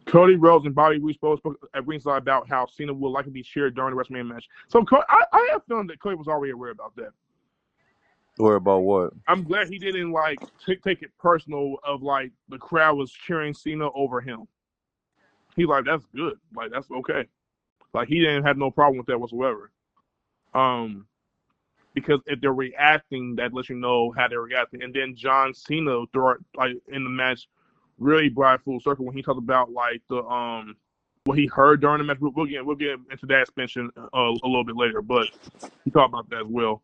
Cody Rhodes and Bobby Roode spoke at ringside about how Cena will likely be cheered during the WrestleMania match. So I have a feeling that Cody was already aware about that. Worry about what? I'm glad he didn't like take it personal of like the crowd was cheering Cena over him. He like that's good. Like that's okay. Like he didn't have no problem with that whatsoever. because if they're reacting, that lets you know how they're reacting. And then John Cena, throughout, like in the match, really brought it full circle when he talked about like the what he heard during the match. We'll get into that expansion a little bit later, but he talked about that as well.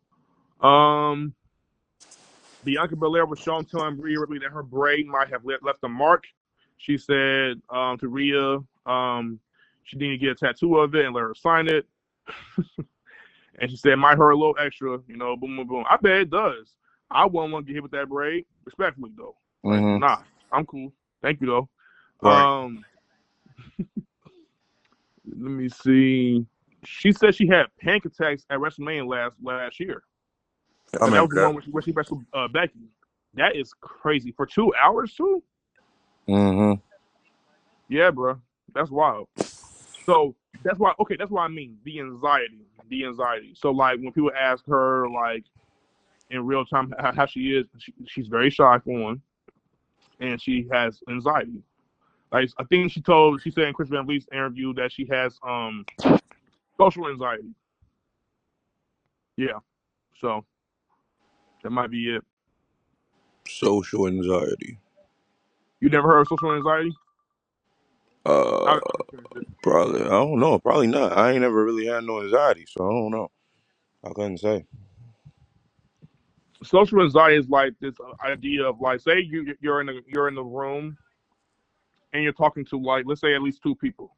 Bianca Belair was shown telling Rhea Ripley that her braid might have left a mark. She said to Rhea, she needed to get a tattoo of it and let her sign it. And she said it might hurt a little extra, you know, boom, boom, boom. I bet it does. I wouldn't want to get hit with that braid, respectfully though. Like, nah, I'm cool. Thank you though. Right. Let me see. She said she had panic attacks at WrestleMania last year. I And that was remember the one that. where she wrestled Becky. That is crazy. For 2 hours too? Mm-hmm. Yeah, bro. That's wild. So that's why that's what I mean. The anxiety. The anxiety. So like when people ask her like in real time how she is, she's very shy for one. And she has anxiety. Like I think she said in Chris Van Vliet's interview that she has social anxiety. Yeah. So that might be it. Social anxiety. You never heard of social anxiety? Uh, I've experienced it. Probably. I don't know. Probably not. I ain't never really had no anxiety, so I don't know. I couldn't say. Social anxiety is like this idea of like, say you're in the room and you're talking to like, let's say at least two people,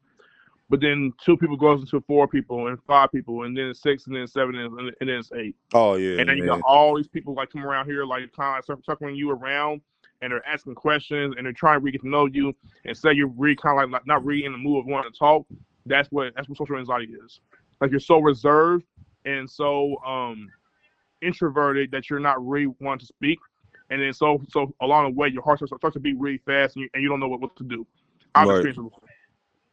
but then two people goes into four people and five people and then six and then seven and then it's eight. Oh yeah, And then you got man. all these people like come around here like kind of circling you around, and they're asking questions and they're trying to really get to know you. And say you're really kind of like not really in the mood of wanting to talk. That's what social anxiety is. Like you're so reserved and so introverted that you're not really wanting to speak. And then so along the way your heart starts to beat really fast and you don't know what to do. I've Right. experienced it before.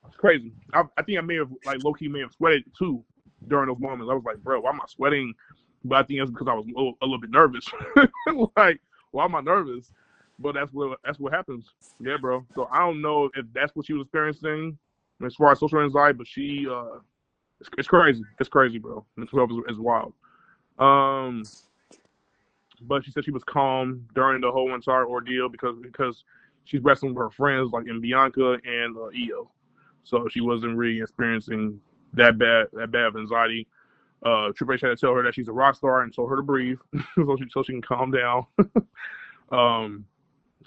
It's crazy. I think I may have like low key may have sweated too during those moments. I was like, bro, why am I sweating? But I think it's because I was a little bit nervous. Like, why am I nervous? But that's what happens. Yeah, bro. So I don't know if that's what she was experiencing as far as social anxiety, but she it's crazy. It's crazy, bro. And 12 is wild. But she said she was calm during the whole entire ordeal because she's wrestling with her friends like in Bianca and Io. So she wasn't really experiencing that bad of anxiety. Triple H had to tell her that she's a rock star and told her to breathe so she can calm down.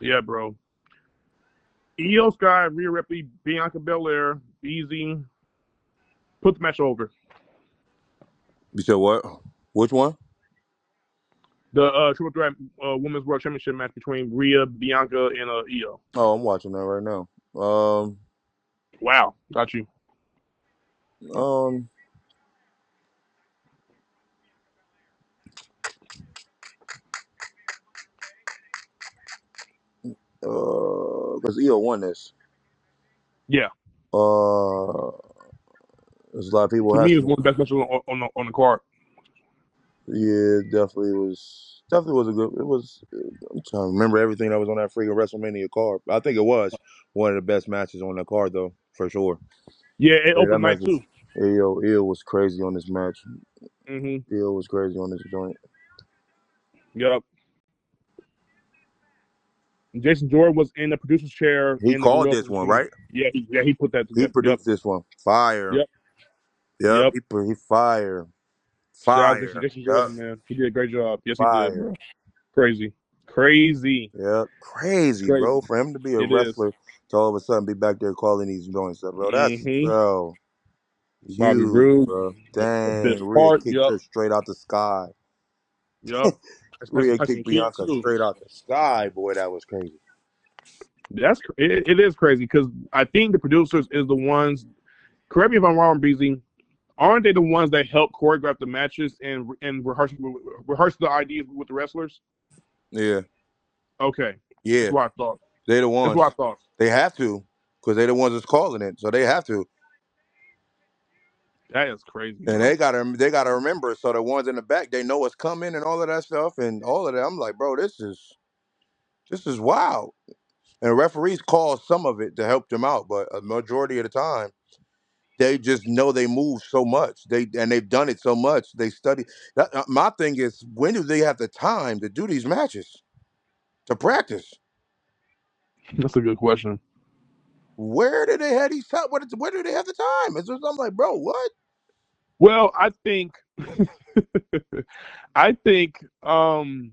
Yeah, bro. Io Sky, Rhea Ripley, Bianca Belair, Beezy, put the match over. You said what? Which one? The Triple Threat Women's World Championship match between Rhea, Bianca, and Io. Oh, I'm watching that right now. Wow, got you. Um, because EO won this. Yeah. There's a lot of people To me, it's asking. one of the best matches on the card. Yeah, definitely was. Definitely was a good. It was. I'm trying to remember everything that was on that freaking WrestleMania card. I think it was one of the best matches on the card, though, for sure. Yeah, it Yeah, that opened match night was. too. EO was crazy on this match. Mm-hmm. EO was crazy on this joint. Yep. Jason Jordan was in the producer's chair He in the called gorilla this one, position. right? Yeah, he put that He together. Yep. produced this one. Fire. Yep. Yep. Yep. He fire. Shout out to Fire. Jason Yep. Jordan, man. He did a great job. Yes, he did, Fire. bro. Crazy. Crazy. Yep. Crazy, bro. Crazy. For him to be a It is. wrestler to all of a sudden be back there calling these joints up, bro. That's Mm-hmm. bro. Bobby Huge, Roode. bro. Vince Dang. Rhea Hart. kicked Yep. her straight out the sky. Yep. Rhea Tyson kicked Kidd Bianca too. straight out the sky. Boy, that was crazy. It is crazy because I think the producers is the ones. Correct me if I'm wrong, Beezy. Aren't they the ones that help choreograph the matches and rehearse the ideas with the wrestlers? Yeah. Okay, that's Yeah. what I thought. They the That's ones. what I thought. They have to. Because they the ones that's calling it. So they have to. That is crazy, And bro. they gotta remember. So the ones in the back, they know what's coming and all of that stuff and all of that. I'm like, bro, this is wild. And referees call some of it to help them out, but a majority of the time, They just know they move so much. They've done it so much. They study. My thing is, when do they have the time to do these matches, to practice? That's a good question. Where do they have these time? Where do they have the time? It's just, I'm like, bro, what? Well, I think, I think, I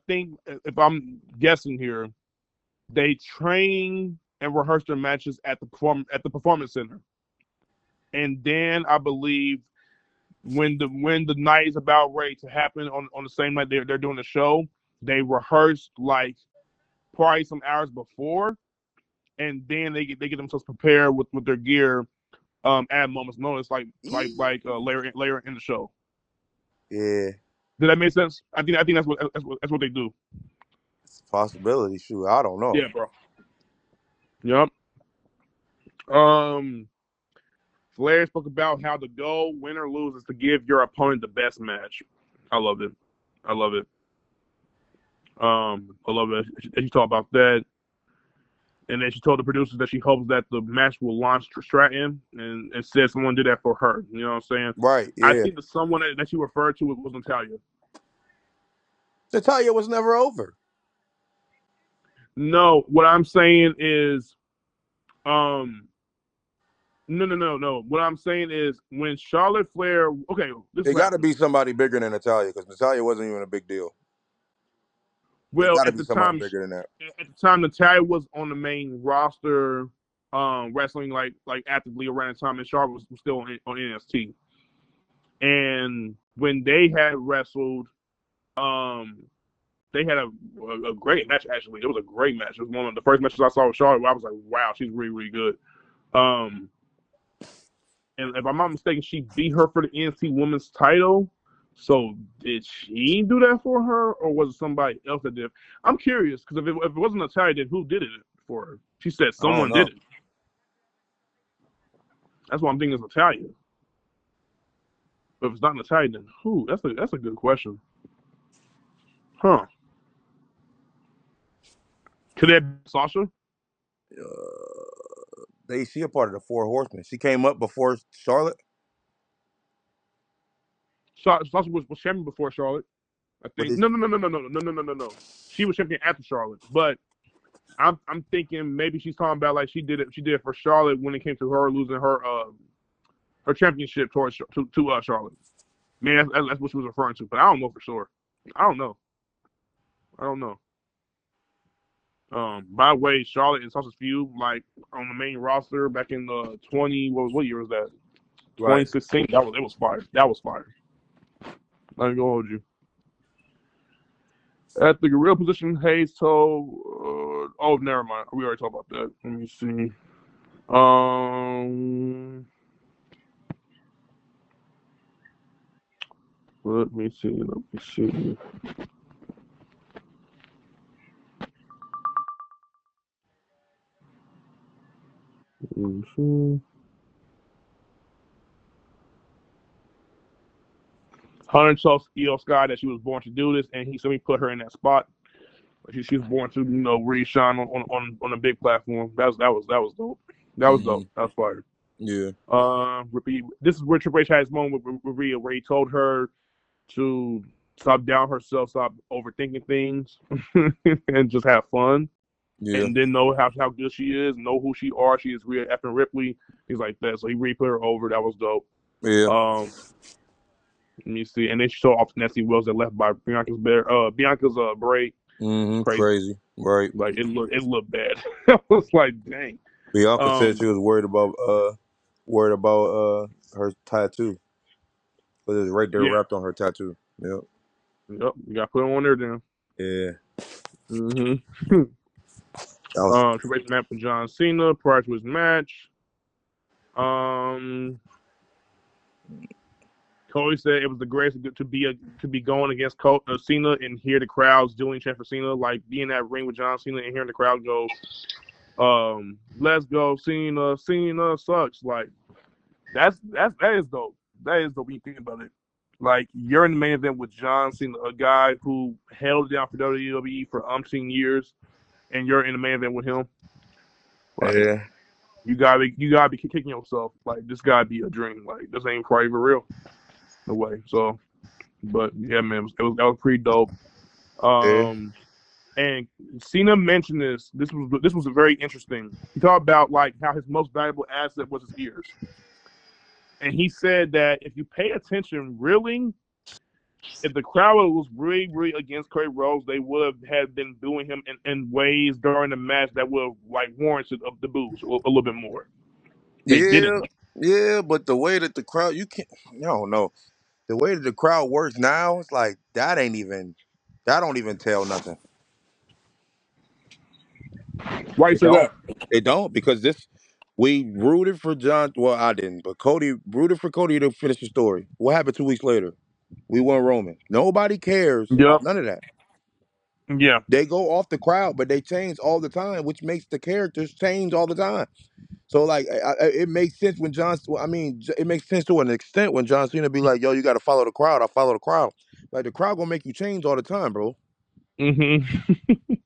think if I'm guessing here, they train and rehearse their matches at the performance center, and then I believe when the night is about ready to happen on the same night they're doing the show, they rehearse like probably some hours before, and then they get themselves prepared with their gear at a moment's notice, like later in the show. Yeah, Did that make sense? I think that's what they do. it's a possibility. Shoot, I don't know. Yeah, bro. Yep. Um, Flair spoke about how the goal, win or lose, is to give your opponent the best match. I love it. I love it. I love it. She talked about that. And then she told the producers that she hopes that the match will launch Stratton, and said someone did that for her. You know what I'm saying? Right? I Yeah. think the someone that she referred to was Natalia. Natalia was never over. No, what I'm saying is, no. What I'm saying is when Charlotte Flair, okay, It got to be somebody bigger than Natalia, because Natalia wasn't even a big deal. It well, got to be somebody bigger than that. at the time, Natalia was on the main roster, wrestling like actively around the time, and Charlotte was still on NXT. And when they had wrestled, they had a great match. Actually, it was a great match. It was one of the first matches I saw with Charlotte. I was like, wow, she's really, really good. And if I'm not mistaken, she beat her for the NXT Women's title. So did she do that for her, or was it somebody else that did? I'm curious, because if it wasn't Natalia, then who did it for her? She said someone did it. That's what I'm thinking is Natalia. But if it's not Natalia, then who? That's a good question. Huh? Could that be Sasha? She a part of the Four Horsemen. She came up before Charlotte. Sasha was champion before Charlotte. I think. No. She was champion after Charlotte, but I'm thinking maybe she's talking about like she did it for Charlotte when it came to her losing her championship to Charlotte. Man, that's what she was referring to, but I don't know for sure. I don't know. By the way, Charlotte and Sasha's feud, like on the main roster back in the what year was that? 2016. Right. It was fire. That was fire. I ain't gonna hold you. At the gorilla position, Hayes told. Oh, never mind. We already talked about that. Let me see. Let me see. Hunter told Io Sky that she was born to do this, and he said he put her in that spot. She was born to, really shine on a big platform. That was dope. That was dope. That was fire. Yeah. This is where Triple H had his moment with Rhea, where he told her to stop down herself, stop overthinking things, and just have fun. Yeah. And then know how good she is, know who she are. She is Rhea effing Ripley. He's like that. So he really put her over. That was dope. Yeah. Let me see. And then she saw off Nancy Wells that left by Bianca's braid. Crazy. Right. Like it looked bad. I was like, dang. Bianca said she was worried about her tattoo. But it's right there wrapped on her tattoo. Yep. Yep. You gotta put it on there then. Yeah. Triple H met with John Cena prior to his match. Cody said it was the greatest to be going against Cena and hear the crowds doing chant for Cena, like being in that ring with John Cena and hearing the crowd go, "Let's go, Cena! Cena sucks!" Like that is dope. That is dope when you think about it. Like you're in the main event with John Cena, a guy who held it down for WWE for umpteen years, and you're in the main event with him. Like, yeah. You gotta be kicking yourself. Like this gotta be a dream. Like this ain't probably even real. No way. So, but yeah, man, that was pretty dope. Yeah. And Cena mentioned this. This was very interesting. He talked about like how his most valuable asset was his ears, and he said that if you pay attention, really, if the crowd was really against Cody Rhodes, they would have had been booing him in ways during the match that would have like warranted of the boos a little bit more. They Yeah, didn't. yeah, but the way that the crowd, you can't, I don't know. The way that the crowd works now, it's like that don't even tell nothing. Why you It say don't. that? It don't because we rooted for John. Well, I didn't, but Cody rooted for Cody to finish the story. What happened 2 weeks later? We won Roman. Nobody cares Yep. about none of that. Yeah. They go off the crowd, but they change all the time, which makes the characters change all the time. So like, it makes sense when I mean, it makes sense to an extent when John Cena be like, "Yo, you got to follow the crowd." I follow the crowd. Like the crowd gonna make you change all the time, bro. Mm-hmm.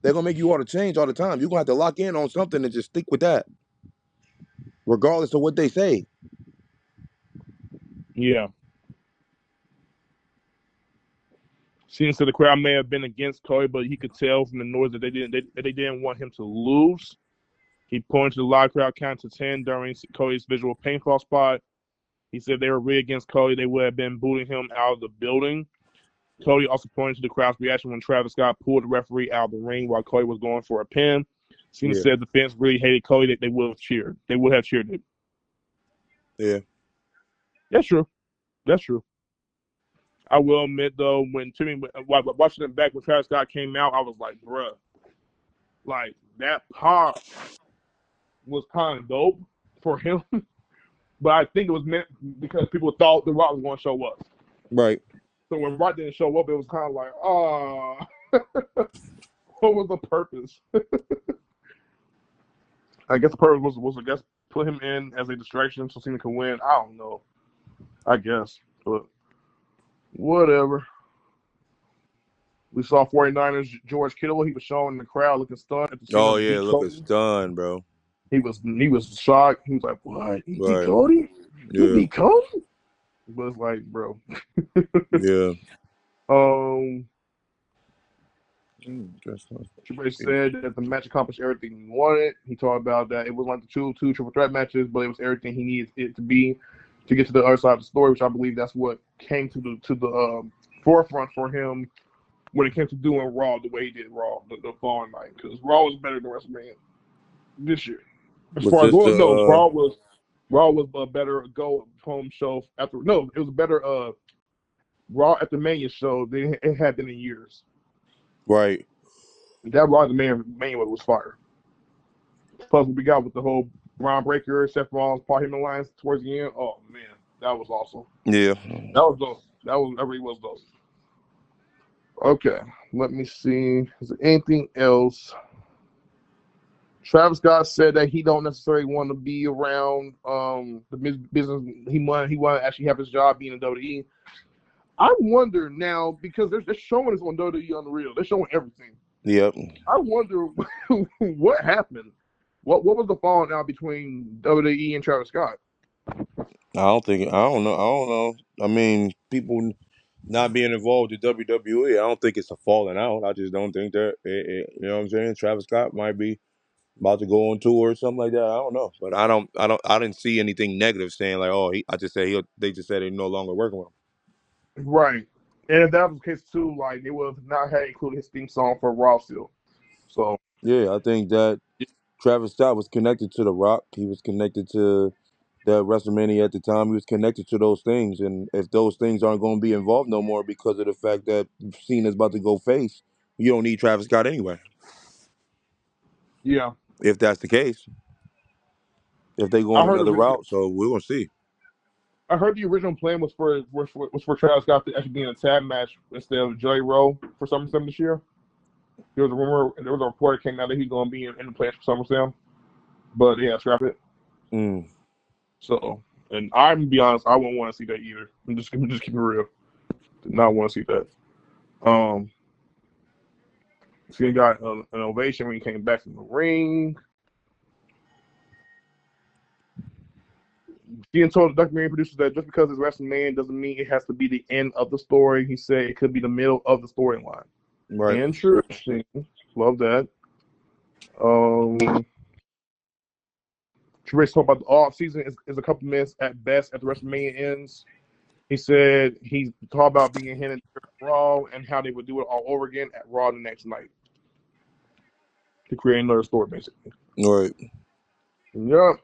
They're gonna make you want to change all the time. You're gonna have to lock in on something and just stick with that, regardless of what they say. Yeah. Seems to the crowd may have been against Cody, but he could tell from the noise that they didn't want him to lose. He pointed to the live crowd count to 10 during Cody's visual paintball spot. He said they were really against Cody, they would have been booting him out of the building. Cody also pointed to the crowd's reaction when Travis Scott pulled the referee out of the ring while Cody was going for a pin. Cena Yeah, said the fans really hated Cody, that they would have cheered. They would have cheered him. yeah, That's true. That's true. I will admit though, when Timmy watching them back when Travis Scott came out, I was like, bruh, like that pop was kind of dope for him, but I think it was meant because people thought The Rock was going to show up. right. So when Rock didn't show up, it was kind of like, oh, what was the purpose? I guess the purpose was I guess put him in as a distraction so Cena could win. I don't know. I guess, but whatever. We saw 49ers George Kittle. He was showing the crowd looking stunned at the Cena Oh yeah, beat looking Cody. stunned, bro. He was shocked. He was like, "What? He beat Right. Cody? He Yeah. beat Cody?" But it's like, bro. Yeah. um, That's not- Triple H said that the match accomplished everything he wanted. He talked about that it wasn't like the two triple threat matches, but it was everything he needed it to be to get to the other side of the story, which I believe that's what came to the forefront for him when it came to doing Raw the way he did Raw the following night, because Raw was better than WrestleMania this year. As Was far as this well, no, the Raw was a better go home show after. No, it was a better Raw at the Mania show than it had been in years. right? That Raw at the Mania was fire. Plus, what we got with the whole Braun Breaker, Seth Rollins, Paul Heyman lines towards the end. Oh man, that was awesome. Yeah. That was dope. That really was dope. Okay, let me see. Is there anything else? Travis Scott said that he don't necessarily want to be around the business. He want to actually have his job being in WWE. I wonder now because they're showing us on WWE Unreal. They're showing everything. Yep. I wonder what happened. What was the falling out between WWE and Travis Scott? I don't think. I don't know. I don't know. I mean, people not being involved with WWE. I don't think it's a falling out. I just don't think that. You know what I'm saying? Travis Scott might be about to go on tour or something like that. I don't know, but I don't. I didn't see anything negative saying like, oh, I just said he. They just said they're no longer working with him. Right. And if that was the case too, like they would have not had included his theme song for Raw still. So Yeah, I think that Travis Scott was connected to The Rock. He was connected to that WrestleMania at the time. He was connected to those things, and if those things aren't going to be involved no more because of the fact that Cena's about to go face, you don't need Travis Scott anyway. yeah, If that's the case, if they go I on heard another originally. route, so we're gonna see. I heard the original plan was for Travis Scott to actually be in a tag match instead of Joey Rowe for SummerSlam this year. There was a rumor, there was a report that came out that he's going to be in the plans for SummerSlam, but yeah, scrap it. Mm. So, and I'm gonna be honest, I wouldn't want to see that either. I'm just keep it real. Did not want to see that. So he got an ovation when he came back from the ring. Ian told the documentary producers that just because it's WrestleMania doesn't mean it has to be the end of the story. He said it could be the middle of the storyline. Right. Interesting. Love that. Trish talked about the off season is a couple minutes at best after WrestleMania ends. He said he talked about being hinted at Raw and how they would do it all over again at Raw the next night to create another story, basically. Right. Yep.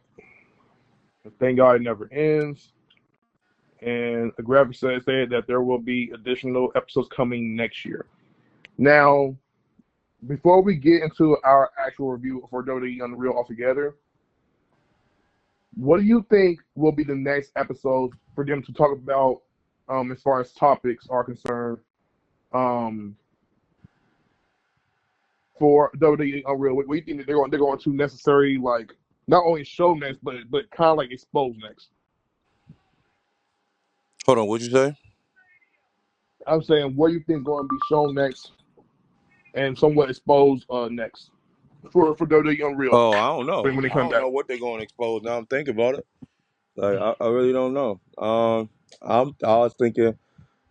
Thank God it never ends. And a graphic said that there will be additional episodes coming next year. Now, before we get into our actual review for WWE Unreal altogether, what do you think will be the next episode for them to talk about as far as topics are concerned for WWE Unreal? What do you think that they're going to necessarily like not only show next, but kind of like expose next? Hold on, what'd you say? I'm saying, what do you think going to be shown next and somewhat exposed next for WWE Unreal Oh, I don't know. when they I come don't back? know what they're going to expose. Now I'm thinking about it. Like I really don't know. I was thinking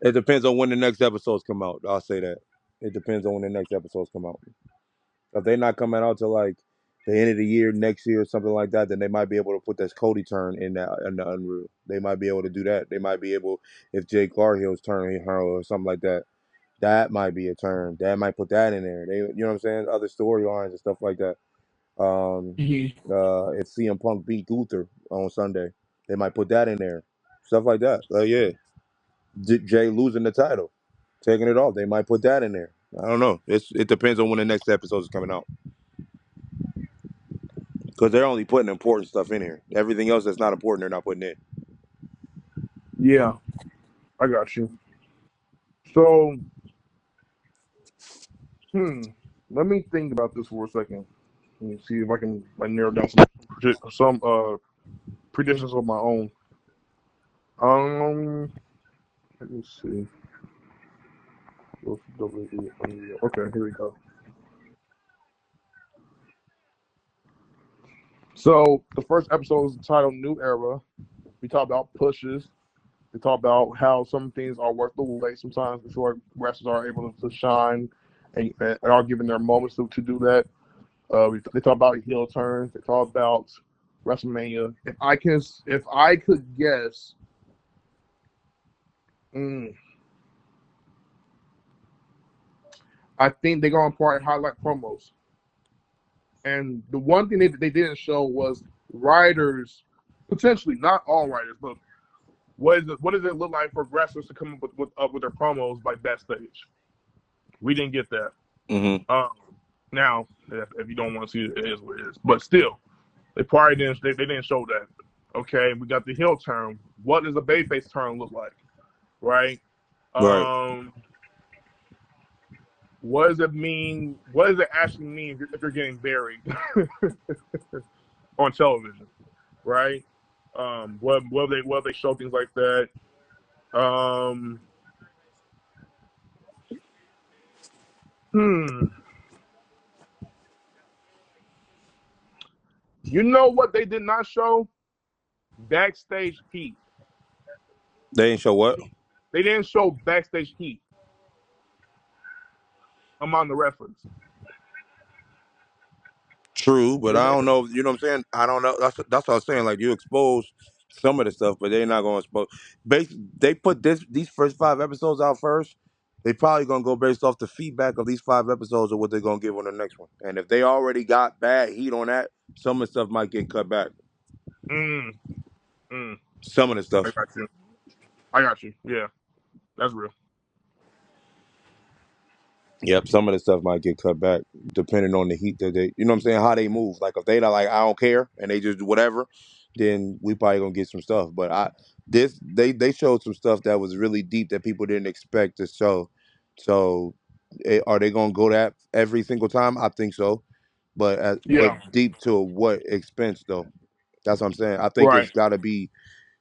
it depends on when the next episodes come out. I'll say that. It depends on when the next episodes come out. If they're not coming out till like the end of the year, next year, or something like that, then they might be able to put this Cody turn in the Unreal. They might be able to do that. They might be able, if Jay Clarhill's turn or something like that, that might be a turn. That might put that in there. They, you know what I'm saying? Other storylines and stuff like that. If CM Punk beat Gunther on Sunday, they might put that in there. Stuff like that. Yeah, Jay losing the title, taking it off. They might put that in there. I don't know. It depends on when the next episode is coming out. Because they're only putting important stuff in here. Everything else that's not important, they're not putting in. Yeah, I got you. So, let me think about this for a second. Let me see if I can narrow down some predictions of my own. Let me see. Okay, here we go. So the first episode is titled "New Era." We talk about pushes. We talk about how some things are worth the wait sometimes before wrestlers are able to shine and are given their moments to do that. They talk about heel turns. They talk about WrestleMania. If I could guess, I think they're going to probably highlight promos. And the one thing they didn't show was writers, potentially not all writers, but what does it look like for wrestlers to come up with their promos like backstage? We didn't get that. Now, if you don't want to see it, it is what it is. But still, they probably didn't. They didn't show that. Okay, we got the heel turn. What does a babyface turn look like? Right. Right. What does it mean? What does it actually mean if you're getting buried on television? Right. Will they show things like that? You know what they did not show? Backstage heat. They didn't show what? They didn't show backstage heat among the wrestlers. True, but I don't know. You know what I'm saying? I don't know. That's what I was saying. Like you expose some of the stuff, but they're not going to expose. They put these first 5 episodes out first. They probably going to go based off the feedback of these 5 episodes of what they're going to give on the next one. And if they already got bad heat on that, some of the stuff might get cut back. Some of the stuff. I got you. Yeah, that's real. Yep, some of the stuff might get cut back depending on the heat that they, you know what I'm saying, how they move. Like if they not like, I don't care and they just do whatever, then we probably gonna get some stuff. But they showed some stuff that was really deep that people didn't expect to show. So are they gonna go that every single time? I think so. But deep to what expense though? That's what I'm saying. I think it's gotta be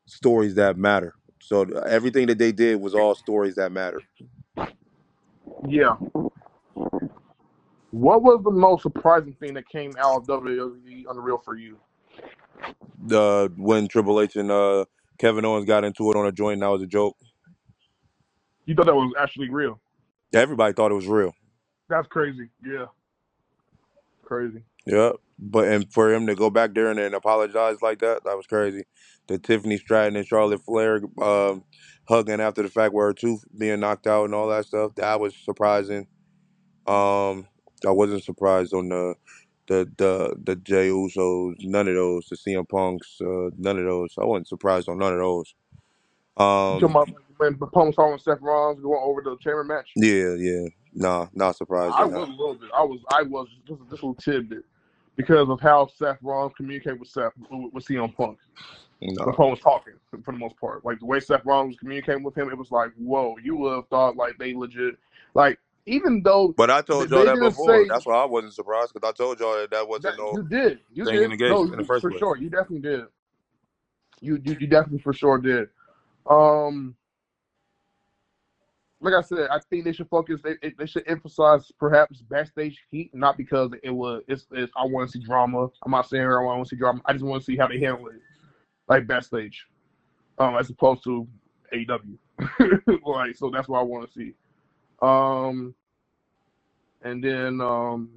stories that matter. So everything that they did was all stories that matter. Yeah. What was the most surprising thing that came out of WWE Unreal for you? When Triple H and Kevin Owens got into it on a joint, and that was a joke. You thought that was actually real? Everybody thought it was real. That's crazy. Yeah, crazy. Yeah, and for him to go back there and then apologize like that was crazy. The Tiffany Stratton and Charlotte Flair hugging after the fact where her tooth being knocked out and all that stuff, that was surprising. I wasn't surprised on the Jey Usos, none of those. The CM Punks, none of those. I wasn't surprised on none of those. You talking about when Punk saw Seth Rollins going over the chamber match? Yeah. Nah, not surprised I on was that. a little bit. I was just a little tidbit because of how Seth Rollins communicated with CM Punk. When Nah. Punk was talking, for the most part, like the way Seth Rollins was communicating with him, it was like, whoa, you would have thought like they legit, like even though But I they told y'all that didn't before. say That's why I wasn't surprised, because I told y'all that that. wasn't no You thing in did. the No, case in the first for place. sure, you definitely did. You definitely for sure did. Like I said, I think they should focus. They should emphasize perhaps backstage heat, not because it's I want to see drama. I'm not saying I want to see drama. I just want to see how they handle it, like backstage, as opposed to AEW. Like, so that's what I want to see. And then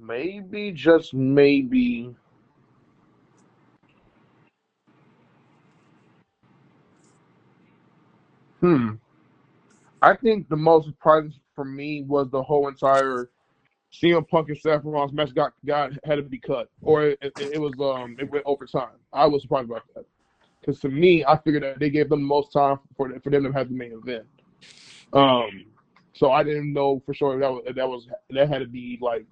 maybe just maybe. I think the most surprising for me was the whole entire CM Punk and Seth Rollins match had to be cut, or it went overtime. I was surprised about that because to me, I figured that they gave them the most time for them to have the main event. So I didn't know for sure that had to be like,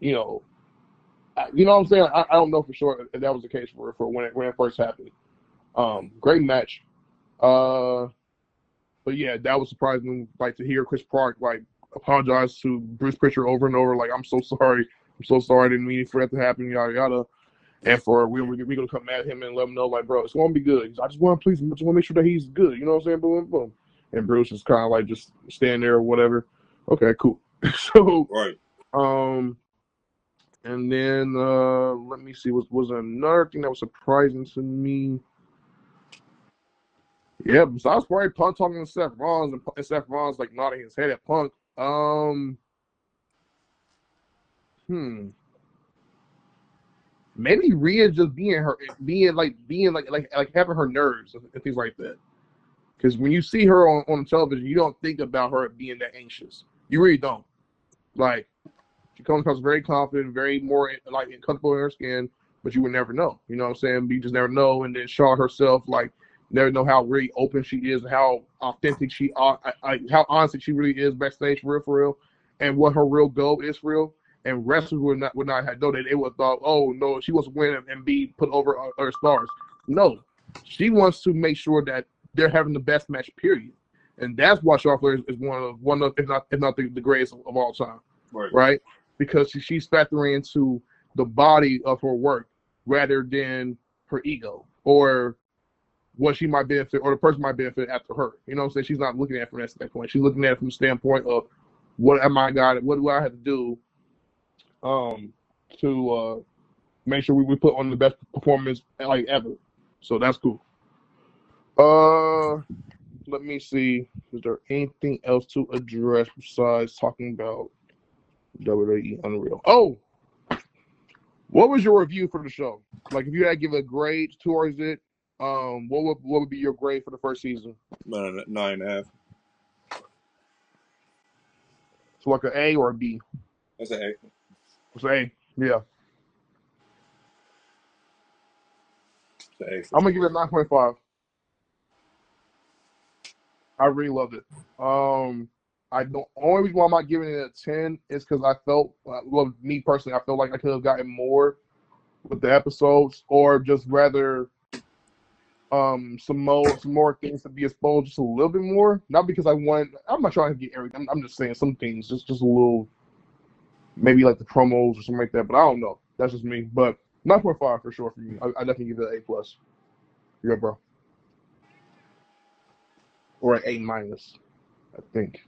you know, what I'm saying. I don't know for sure if that was the case for when it first happened. Great match. But yeah, that was surprising. Like to hear Chris Park like apologize to Bruce Pritchard over and over. Like, I'm so sorry. I didn't mean for that to happen. Yada yada. And for we're gonna come at him and let him know, like, bro, it's gonna be good. I just want to make sure that he's good. You know what I'm saying? Boom, boom. And Bruce is kind of like just stand there or whatever. Okay, cool. So, Right. and then let me see. Was another thing that was surprising to me. Yeah, besides probably Punk talking to Seth Rollins and Seth Rollins like nodding his head at Punk. Maybe Rhea just being having her nerves and things like that. Because when you see her on television, you don't think about her being that anxious. You really don't. Like, she comes across very confident, very more like comfortable in her skin, but you would never know. You know what I'm saying? You just never know. And then Shaw herself, like, never know how really open she is, how authentic how honest she really is backstage for real, and what her real goal is for real. And wrestlers would not have known that. They would have thought, oh no, she wants to win and be put over her stars. No, she wants to make sure that they're having the best match, period. And that's why Charlotte Flair is one of if not the greatest of all time, right? Because she's factoring into the body of her work rather than her ego or what she might benefit or the person might benefit after her. You know what I'm saying? She's not looking at it from that standpoint. She's looking at it from the standpoint of what do I have to do to make sure we put on the best performance like ever. So that's cool. Let me see. Is there anything else to address besides talking about WWE Unreal? Oh, what was your review for the show? Like, if you had to give a grade towards it, what would be your grade for the first season? 9.5. So like an A or a B? That's an A. It's an A. Yeah. It's an A. I'm gonna give it a 9.5. I really loved it. The only reason why I'm not giving it a 10 is because I felt, well, me personally, I felt like I could have gotten more with the episodes, or just rather some more things to be exposed just a little bit more. Not because I'm not trying to get everything. I'm just saying some things, just a little, maybe like the promos or something like that. But I don't know. That's just me. But 9.5 for sure for me. I definitely give it an A plus. Yeah, bro. Or an A minus, I think.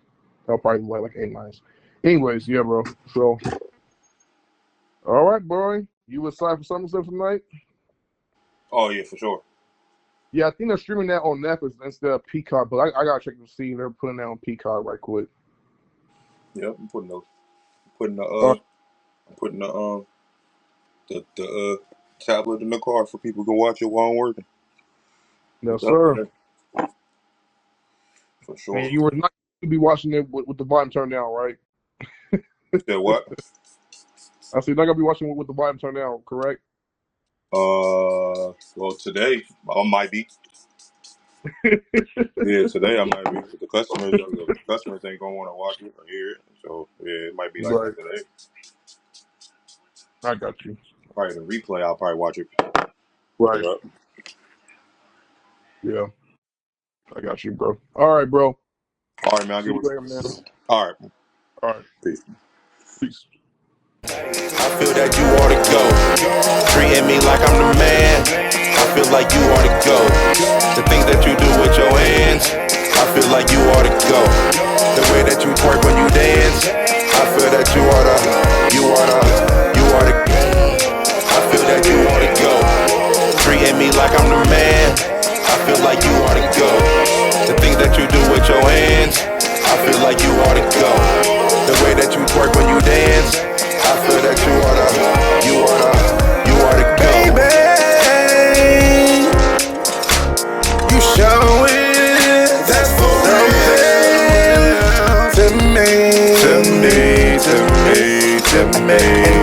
I'll probably like A minus. Anyways, yeah, bro. So, all right, boy. You excited for something tonight? Oh yeah, for sure. Yeah, I think they're streaming that on Netflix instead of Peacock, but I gotta check to see if they're putting that on Peacock right quick. Yep, I'm putting Uh, the tablet in the car for people to watch it while I'm working. no, sir. Definitely, for sure. And you were not going to be watching it with the volume turned down, right? You said what? I said you're not gonna be watching it with the volume turned down, correct? Well, today I might be. Yeah, today I might be. But the customers ain't gonna want to watch it or hear it. So yeah, it might be like Right. that today. I got you. Probably the replay. I'll probably watch it. Right. Yeah. I got you, bro. All right, bro. All right, man. I'll See get you with later, man. All right. All right. Peace. Peace. I feel that you ought to go. Treating me like I'm the man. I feel like you ought to go. The things that you do with your hands, I feel like you ought to go. The way that you twerk when you dance, I feel that you ought to. I feel that you ought to go. Treating me like I'm the man. I feel like you ought to go. The things that you do with your hands, I feel like you ought to go. The way that you twerk when you dance, I feel that you oughta go. Baby, you showing that's for real to me. And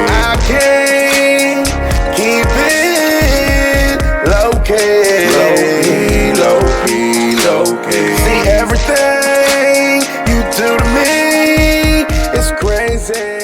I can't keep it low key. See, everything you do to me is crazy.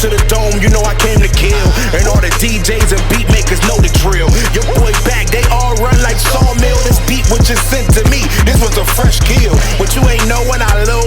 To the dome, you know I came to kill. And all the DJs and beat makers know the drill. Your boy back, they all run like sawmill. This beat was just sent to me, this was a fresh kill. But you ain't know when I load